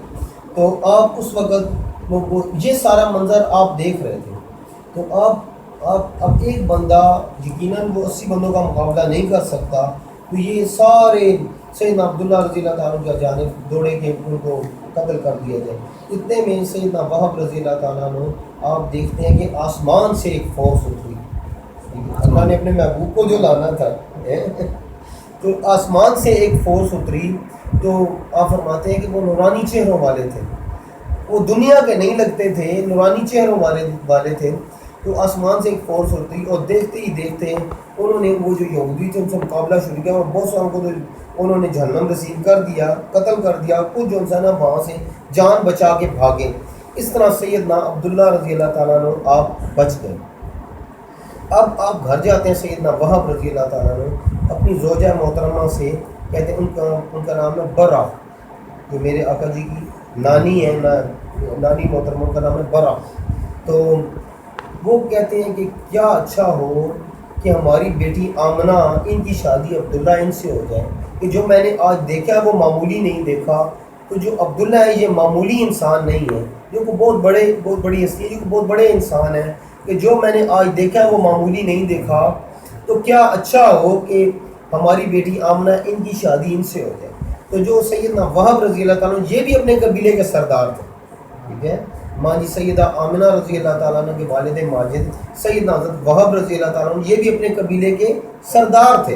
تو آپ اس وقت یہ سارا منظر آپ دیکھ رہے تھے، تو آپ اب ایک بندہ یقیناً وہ 80 بندوں کا مقابلہ نہیں کر سکتا، تو یہ سارے سیدنا عبداللہ رضی اللہ تعالیٰ کا جانب دوڑے کہ ان کو قتل کر دیا جائے۔ اتنے میں سیدنا وہب رضی اللہ تعالیٰ نے آپ دیکھتے ہیں کہ آسمان سے ایک فورس اتری، اللہ نے اپنے محبوب کو جو لانا تھا تو آسمان سے ایک فورس اتری، تو آپ فرماتے ہیں کہ وہ نورانی چہروں والے تھے، وہ دنیا کے نہیں لگتے تھے، نورانی چہروں والے تھے۔ تو آسمان سے ایک فورس اتری اور دیکھتے ہی دیکھتے انہوں نے وہ جو یہودی تھے ان سے مقابلہ شروع کیا، اور بہت ساروں کو تو انہوں نے جہنم رسید کر دیا، قتل کر دیا، کچھ جو ہے نا وہاں سے جان بچا کے بھاگے۔ اس طرح سیدنا عبداللہ رضی اللہ تعالیٰ نے آپ بچ گئے۔ اب آپ گھر جاتے ہیں، سیدنا وہب رضی اللہ تعالیٰ نے اپنی زوجہ محترمہ سے کہتے ہیں، ان کا نام ہے برا، جو میرے آقا جی کی نانی ہے، نانی محترمہ کا نام ہے برا، تو وہ کہتے ہیں کہ کیا اچھا ہو کہ ہماری بیٹی آمنہ ان کی شادی عبداللہ ان سے ہو جائے، کہ جو میں نے آج دیکھا وہ معمولی نہیں دیکھا، تو جو عبداللہ ہے یہ معمولی انسان نہیں ہے، جو کہ بہت بڑی ہستی ہے، جو کہ بہت بڑے انسان ہیں، کہ جو میں نے آج دیکھا وہ معمولی نہیں دیکھا، تو کیا اچھا ہو کہ ہماری بیٹی آمنہ ان کی شادی ان سے ہو جائے۔ تو جو سیدنا وہب رضی اللہ تعالیٰ یہ بھی اپنے قبیلے کے سردار تھے، ٹھیک ہے، ماں جی سیدہ آمنہ رضی اللہ تعالیٰ عنہ کے والد ماجد سیدنا حضرت وہب رضی اللہ تعالیٰ عنہ یہ بھی اپنے قبیلے کے سردار تھے،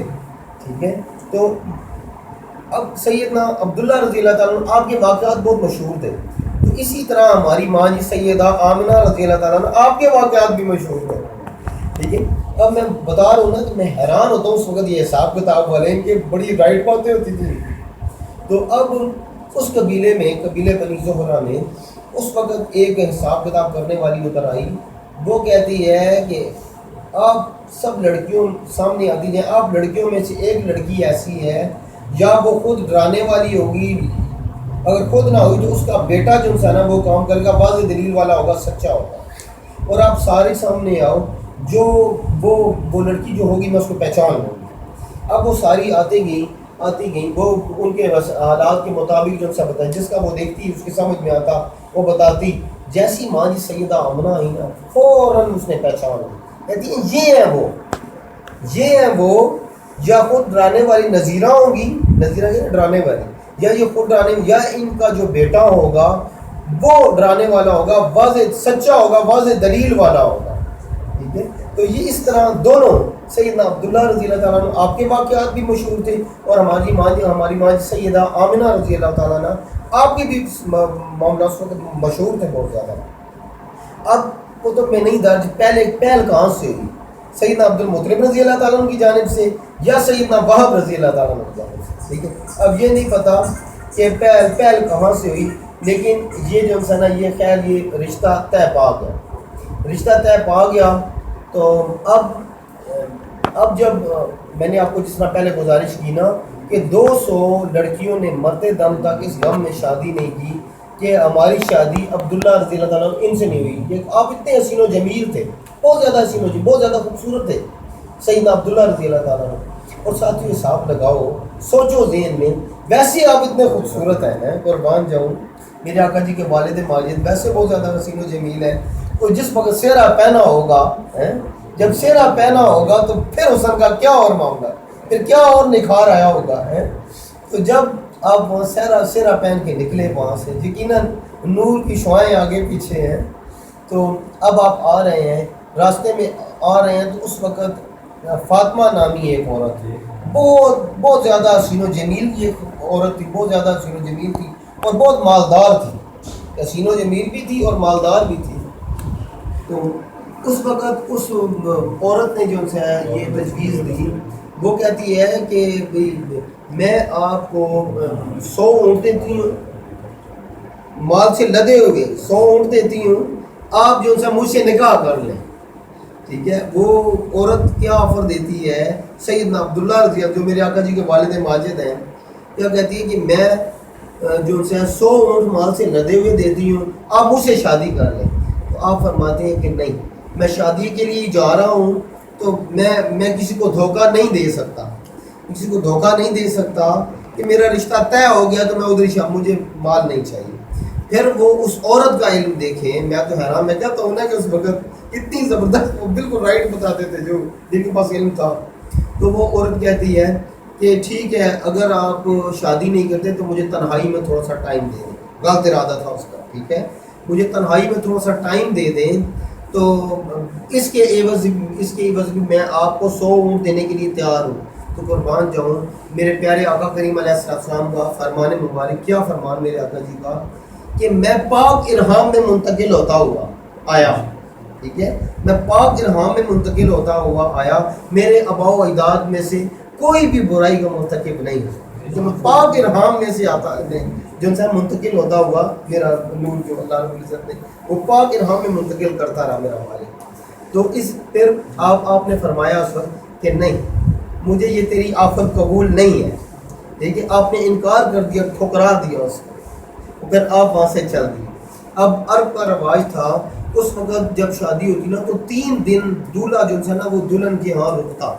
ٹھیک ہے۔ تو اب سیدنا عبداللہ رضی اللہ تعالیٰ عنہ آپ کے واقعات بہت مشہور تھے، تو اسی طرح ہماری ماں جی سیدہ آمنہ رضی اللہ تعالیٰ عنہ آپ کے واقعات بھی مشہور تھے، ٹھیک ہے۔ اب میں بتا رہا ہوں نا تو میں حیران ہوتا ہوں اس وقت یہ حساب کتاب والے ان کے بڑی رائٹ باتیں ہوتی تھی۔ تو اب اس قبیلے میں، قبیلے بنی زہرہ میں اس وقت ایک حساب کتاب کرنے والی اتر آئی، وہ کہتی ہے کہ آپ سب لڑکیوں سامنے آتی جائیں، آپ لڑکیوں میں سے ایک لڑکی ایسی ہے یا وہ خود ڈرانے والی ہوگی، اگر خود نہ ہوگی تو اس کا بیٹا جو ہے نا وہ کام کرے گا، واضح دلیل والا ہوگا، سچا ہوگا، اور آپ سارے سامنے آؤ، جو وہ لڑکی جو ہوگی میں اس کو پہچان ہوگی۔ اب وہ ساری آتی گئیں، وہ ان کے حالات کے مطابق جو سا بتایا، جس کا وہ دیکھتی اس کے سمجھ میں آتا وہ بتاتی۔ جیسی ماں جی سیدہ آمنہ آئی نا فوراً اس نے پہچان لی، کہتی ہیں یہ ہیں وہ یا خود ڈرانے والی نذیرہ ہوں گی، نذیرہ یہ ڈرانے والی، یا یہ خود ڈرانے، یا ان کا جو بیٹا ہوگا وہ ڈرانے والا ہوگا، واضح سچا ہوگا، واضح دلیل والا ہوگا، ٹھیک ہے۔ تو یہ اس طرح دونوں سیدنا عبداللہ رضی اللہ تعالیٰ عنہ آپ کے واقعات بھی مشہور تھے، اور ہماری ماں جی سیدہ آمنہ رضی اللہ تعالیٰ عنہ آپ کے بھی معاملات اس وقت مشہور تھے بہت زیادہ۔ اب کتب میں نہیں درج پہل کہاں سے ہوئی، سیدنا عبد المطلب رضی اللہ تعالیٰ عنہ کی جانب سے یا سیدنا وہب رضی اللہ تعالیٰ عنہ کی جانب سے، ٹھیک ہے۔ اب یہ نہیں پتہ کہ پہل کہاں سے ہوئی، لیکن یہ جو ہے نا یہ خیر یہ رشتہ طے پا گیا۔ تو اب جب میں نے آپ کو جس طرح پہلے گزارش کی نا کہ 200 لڑکیوں نے مرتے دم تک اس غم میں شادی نہیں کی کہ ہماری شادی عبداللہ رضی اللہ تعالیٰ ان سے نہیں ہوئی، یہ آپ اتنے حسین و جمیل تھے، بہت زیادہ حسین و جمیل، بہت زیادہ خوبصورت تھے سیدنا عبداللہ رضی اللہ تعالیٰ عنہ، اور ساتھ ہی حساب لگاؤ، سوچو ذہن میں، ویسے آپ اتنے خوبصورت ہیں، قربان جاؤں، میرے آقا جی کے والد ماجد ویسے بہت زیادہ حسین و جمیل ہے، تو جس وقت سہرا پہنا ہوگا، جب سہرا پہنا ہوگا تو پھر حسن کا کیا اور معاملہ، پھر کیا اور نکھار آیا ہوگا، تو جب آپ وہاں سہرا پہن کے نکلے وہاں سے، یقیناً نور کی شعائیں آگے پیچھے ہیں، تو اب آپ آ رہے ہیں، راستے میں آ رہے ہیں، تو اس وقت فاطمہ نامی ایک عورت تھی، بہت زیادہ حسین و جمیل کی ایک عورت تھی، بہت زیادہ حسین و جمیل تھی اور بہت مالدار تھی، حسین و جمیل بھی تھی اور مالدار بھی تھی۔ تو اس وقت اس عورت نے جو ہے یہ تجویز دی، وہ کہتی ہے کہ میں آپ کو 100 اونٹ دیتی ہوں، مال سے لدے ہوئے 100 اونٹ دیتی ہوں، آپ جو مجھ سے نکاح کر لیں. ٹھیک ہے. وہ عورت کیا آفر دیتی ہے سیدنا عبداللہ رضی اللہ جو میرے آقا جی کے والد ماجد ہیں، کیا کہتی ہے کہ میں جو 100 اونٹ مال سے لدے ہوئے دیتی ہوں، آپ مجھ سے شادی کر لیں. تو آپ فرماتے ہیں کہ نہیں، میں شادی کے لیے جا رہا ہوں تو میں کسی کو دھوکہ نہیں دے سکتا، کسی کو دھوکہ نہیں دے سکتا کہ میرا رشتہ طے ہو گیا تو میں ادھر ہی مجھے مال نہیں چاہیے. پھر وہ اس عورت کا علم دیکھیں، میں تو حیران، میں کہتا ہوں نا کہ اس وقت اتنی زبردست، وہ بالکل رائٹ بتاتے تھے جو جن کے پاس علم تھا. تو وہ عورت کہتی ہے کہ ٹھیک ہے، اگر آپ شادی نہیں کرتے تو مجھے تنہائی میں تھوڑا سا ٹائم دے دیں. غلط ارادہ تھا اس کا. ٹھیک ہے، مجھے تنہائی میں تھوڑا سا ٹائم دے دیں تو اس کے عوض بھی میں آپ کو 100 اونٹ دینے کے لیے تیار ہوں. تو قربان جاؤں میرے پیارے آقا کریم علیہ السلام کا فرمان مبارک. کیا فرمان میرے آقا جی کا کہ میں پاک ارحام میں منتقل ہوتا ہوا آیا. ٹھیک ہے، میں پاک ارحام میں منتقل ہوتا ہوا آیا، میرے آباء و اجداد میں سے کوئی بھی برائی کا مرتکب نہیں. جو میں پاک ارحام میں سے آتا جو ان سے منتقل ہوتا ہوا، میرا نور جو اللہ رب العزت نے وہ پاک ارحام میں منتقل کرتا رہا میرا والد. تو اس پھر آپ نے فرمایا اس وقت کہ نہیں، مجھے یہ تیری آفت قبول نہیں ہے. ٹھیک ہے، آپ نے انکار کر دیا، ٹھکرا دیا اس کو، پھر آپ وہاں سے چل دیے. اب عرب کا رواج تھا اس وقت جب شادی ہوتی نا تو 3 دن دولہا جو ہے نا وہ دلہن کے ہاں رکتا.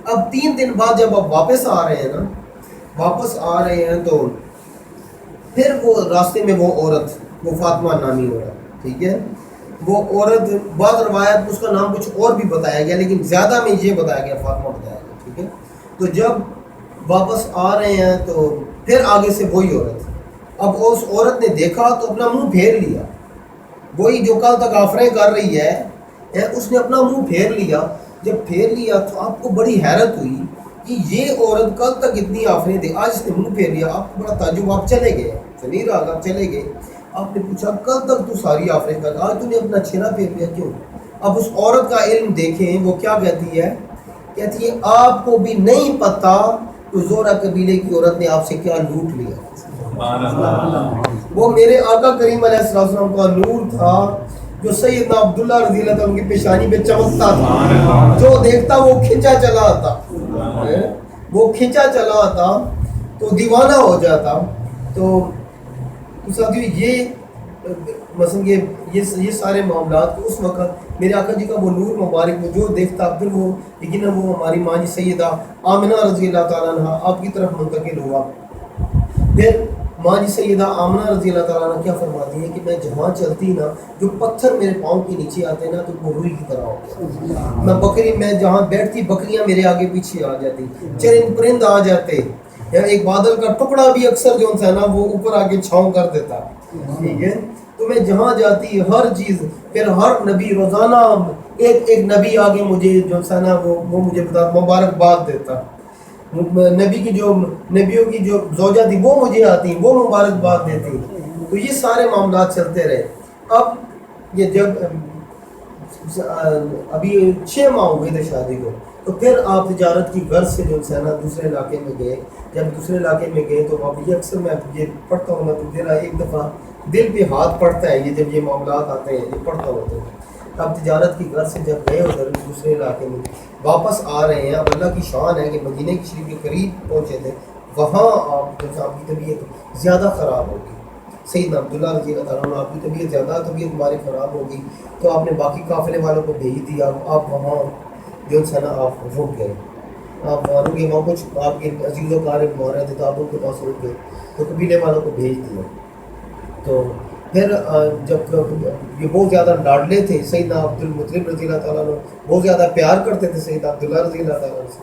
اب 3 دن بعد جب آپ واپس آ رہے ہیں نا، واپس آ رہے ہیں تو پھر وہ راستے میں وہ عورت، وہ فاطمہ نامی عورت، ٹھیک ہے، وہ عورت بعض روایت اس کا نام کچھ اور بھی بتایا گیا لیکن زیادہ میں یہ بتایا گیا فاطمہ بتایا گیا. ٹھیک ہے، تو جب واپس آ رہے ہیں تو پھر آگے سے وہی عورت. اب اس عورت نے دیکھا تو اپنا منہ پھیر لیا، وہی جو کل تک آفریں کر رہی ہے اس نے اپنا منہ پھیر لیا. جب پھیر لیا تو آپ کو بڑی حیرت ہوئی کہ یہ عورت کل تک اتنی آفریں دے، آج اس نے منہ پھیر لیا. آپ کو بڑا تعجب، آپ چلے گئے، نہیں رہا، آپ چلے گئے. آپ نے پوچھا کل تک تو ساری آفریں کر، آج تو نے اپنا چھینا پھیر لیا کیوں؟ اب اس عورت کا علم دیکھیں، وہ کیا کہتی ہے، کہتی ہے آپ کو بھی نہیں پتہ تو زورا قبیلے کی عورت نے آپ سے کیا لوٹ لیا. وہ میرے آقا کریم علیہ السلام کا نور تھا جو سیدنا عبداللہ رضی اللہ عنہ کی پیشانی پہ چمکتا تھا، جو دیکھتا وہ کھنچا چلا آتا، وہ کھنچا چلا آتا تو دیوانہ ہو جاتا. تو ساتھیو یہ مثلا یہ سارے معاملات اس وقت میرے آقا جی کا وہ نور مبارک میں جو دیکھتا پھر وہ یقیناً وہ ہماری ماں جی سیدہ آمنہ رضی اللہ تعالیٰ عنہ آپ کی طرف منتقل ہوا. پھر ماں جی سیدہ آمنہ رضی اللہ تعالیٰ عنہ کیا فرماتی ہیں کہ میں جہاں چلتی نا جو پتھر میرے پاؤں کے نیچے آتے نا تو وہ روئی کی طرح ہوتا. میں جہاں بیٹھتی بکریاں میرے آگے پیچھے آ جاتی، چرند پرند آ جاتے، ایک بادل کا ٹکڑا بھی اکثر جو ہے نا وہ اوپر آ کے چھاؤں کر دیتا. ٹھیک ہے، تو میں جہاں جاتی ہر چیز، پھر ہر نبی روزانہ ایک نبی آگے مجھے جو ہے نا وہ مجھے بتا مبارکباد دیتا. نبی کی جو نبیوں کی جو زوجہ تھی وہ مجھے آتی، وہ مبارکباد دیتی. تو یہ سارے معاملات چلتے رہے. اب یہ جب ابھی 6 ماہ ہو گئے تھے شادی کو، تو پھر آپ تجارت کی غرض سے جو ہے نا دوسرے علاقے میں گئے. جب دوسرے علاقے میں گئے تو اب یہ اکثر میں یہ پڑھتا ہوں نا تو میرا ایک دفعہ دل پہ ہاتھ پڑتا ہے، یہ جب یہ معاملات آتے ہیں یہ پڑھتا ہوتا ہے. اب تجارت کی غرض سے جب گئے ادھر دوسرے علاقے میں واپس آ رہے ہیں، اب اللہ کی شان ہے کہ مدینہ کی شریف کے قریب پہنچے تھے، وہاں آپ کی طبیعت زیادہ خراب ہوگی. سیدنا عبداللہ رضی اللہ تعالیٰ عنہ آپ کی طبیعت ہماری خراب ہوگی تو آپ نے باقی قافلے والوں کو بھیج دیا. آپ وہاں جو ہے نا آپ رک گئے، آپ وہاں رک گئے، وہاں کچھ آپ کے عزیز و قارب مار رہے تھے تو آپ ان کے پاس رک گئے تو قبیلے والوں کو بھیج دیا. تو پھر جب یہ بہت زیادہ لاڈلے تھے سیدنا عبد المطلب رضی اللہ تعالیٰ عنہ، بہت زیادہ پیار کرتے تھے سیدنا عبداللہ رضی اللہ تعالیٰ عنہ سے.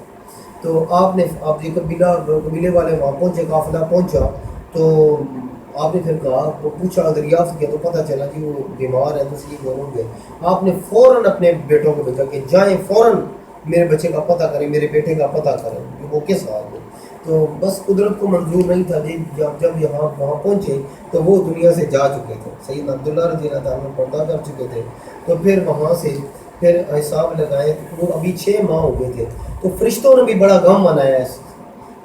تو آپ یہ قبیلے والے وہاں پہنچے، قافلہ پہنچا تو آپ نے پھر کہا، وہ پوچھا دریافت کیا تو پتہ چلا کہ وہ بیمار ہے، تسلیم ہوں گے. آپ نے فوراً اپنے بیٹوں کو بھیجا کہ جائیں فوراً میرے بچے کا پتہ کریں، میرے بیٹے کا پتہ کریں کہ وہ کس حال میں. تو بس قدرت کو منظور نہیں تھا جی، جب وہاں پہنچے تو وہ دنیا سے جا چکے تھے. سیدنا عبداللہ رضی اللہ تعالیٰ پردہ کر چکے تھے. تو پھر وہاں سے پھر حساب لگائے، وہ ابھی 6 ماہ ہو گئے تھے. تو فرشتوں نے بھی بڑا غم منایا اس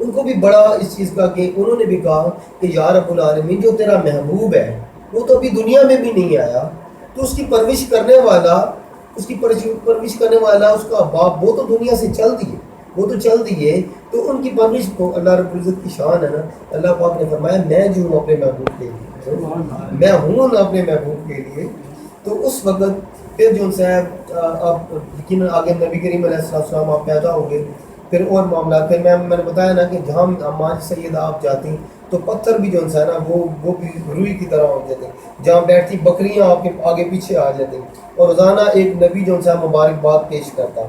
ان کو بھی بڑا اس چیز کا کہ انہوں نے بھی کہا کہ یا رب العالمین جو تیرا محبوب ہے وہ تو ابھی دنیا میں بھی نہیں آیا، تو اس کی پرورش کرنے والا اس کا باپ وہ تو دنیا سے چل دیے، تو ان کی پرورش کو اللہ رب العزت کی شان ہے نا، اللہ پاک نے فرمایا میں جو ہوں اپنے محبوب کے لیے، میں ہوں نا اپنے محبوب کے لیے۔ تو اس وقت پھر جو صاحب اب یقیناً آگے نبی کریم علیہ السلام آپ پیدا ہو گئے، پھر اور معاملات، پھر میں نے بتایا نا کہ جہاں ماں سیدہ آپ جاتی تو پتھر بھی جو ہے نا وہ بھی روئی کی طرح ہوتے تھے، جہاں بیٹھتی بکریاں آپ کے آگے پیچھے آ جاتی، اور روزانہ ایک نبی جو ہے مبارکباد پیش کرتا۔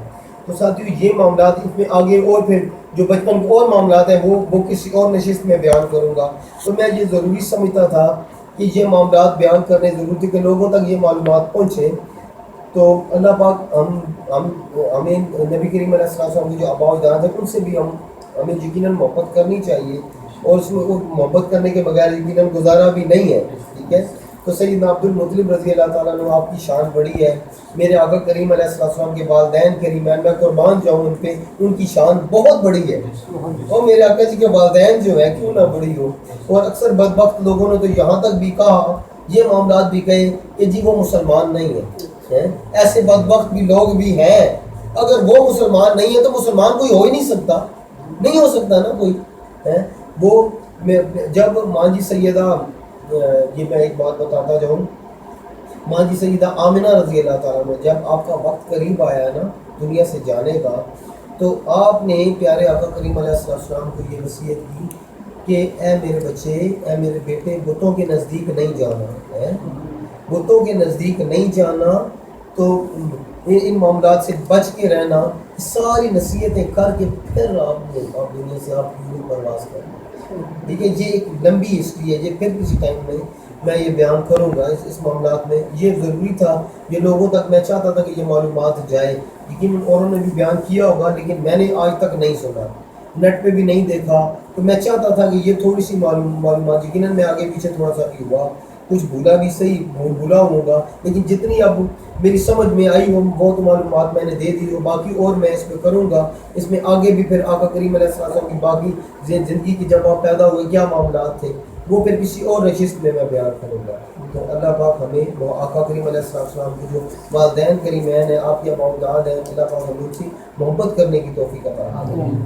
تو ساتھیو یہ معاملات اس میں آگے اور پھر جو بچپن کے اور معاملات ہیں وہ کسی اور نشست میں بیان کروں گا۔ تو میں یہ ضروری سمجھتا تھا کہ یہ معاملات بیان کرنے ضروری تھے کہ لوگوں تک یہ معلومات پہنچے۔ تو اللہ پاک ہمیں نبی کریم علیہ السلام کے جو آباء و اجداد ہیں ان سے بھی ہمیں یقیناً محبت کرنی چاہیے، اور اس میں محبت کرنے کے بغیر یقیناً گزارا بھی نہیں ہے، ٹھیک ہے۔ تو سیدنا عبد المطلب رضی اللہ تعالیٰ عنہ آپ کی شان بڑی ہے، میرے آقا کریم علیہ السلام کے والدین کریمین میں قربان جاؤں ان پہ، ان کی شان بہت بڑی ہے، اور میرے آقا جی کے والدین جو ہے کیوں نہ بڑی ہو۔ اور اکثر بدبخت لوگوں نے تو یہاں تک بھی کہا، یہ معاملات بھی کہے کہ جی وہ مسلمان نہیں ہے، ایسے بدبخت بھی لوگ بھی ہیں، اگر وہ مسلمان نہیں ہے تو مسلمان کوئی ہو ہی نہیں ہو سکتا نا کوئی ہے۔ وہ جب ماں جی سیدہ، یہ میں ایک بات بتاتا جاؤں، ماں جی سیدہ آمنہ رضی اللہ تعالیٰ عنہ جب آپ کا وقت قریب آیا نا دنیا سے جانے کا، تو آپ نے پیارے آقا کریم علیہ السلام کو یہ وصیت کی کہ اے میرے بچے، اے میرے بیٹے، بتوں کے نزدیک نہیں جانا ہے، بتوں کے نزدیک نہیں جانا، تو ان معاملات سے بچ کے رہنا، ساری نصیحتیں کر کے پھر آپ دنیا سے آپ کی پرواز کرنا۔ ٹھیک ہے، یہ ایک لمبی ہسٹری ہے، یہ پھر کسی ٹائم میں یہ بیان کروں گا اس معاملات میں۔ یہ ضروری تھا، یہ لوگوں تک میں چاہتا تھا کہ یہ معلومات جائے، لیکن اوروں نے بھی بیان کیا ہوگا لیکن میں نے آج تک نہیں سنا، نیٹ پہ بھی نہیں دیکھا، تو میں چاہتا تھا کہ یہ تھوڑی سی معلومات، یقیناً میں آگے پیچھے تھوڑا سا بھی ہوا، کچھ بھولا بھی صحیح بھولا ہوگا، لیکن جتنی اب میری سمجھ میں آئی وہ تو معلومات میں نے دے دی، اور باقی اور میں اس پہ کروں گا۔ اس میں آگے بھی پھر آقا کریم علیہ السلام کی باقی زندگی کی جب آپ پیدا ہوئے کیا معاملات تھے وہ پھر کسی اور نشست میں بیان کروں گا۔ تو اللہ پاک ہمیں وہ آقا کریم علیہ السلام کے جو والدین کریمین ہیں، آپ کے اولاد ہیں، اللہ پاک ہمیں ان سے محبت کرنے کی توفیق عطا فرمائے۔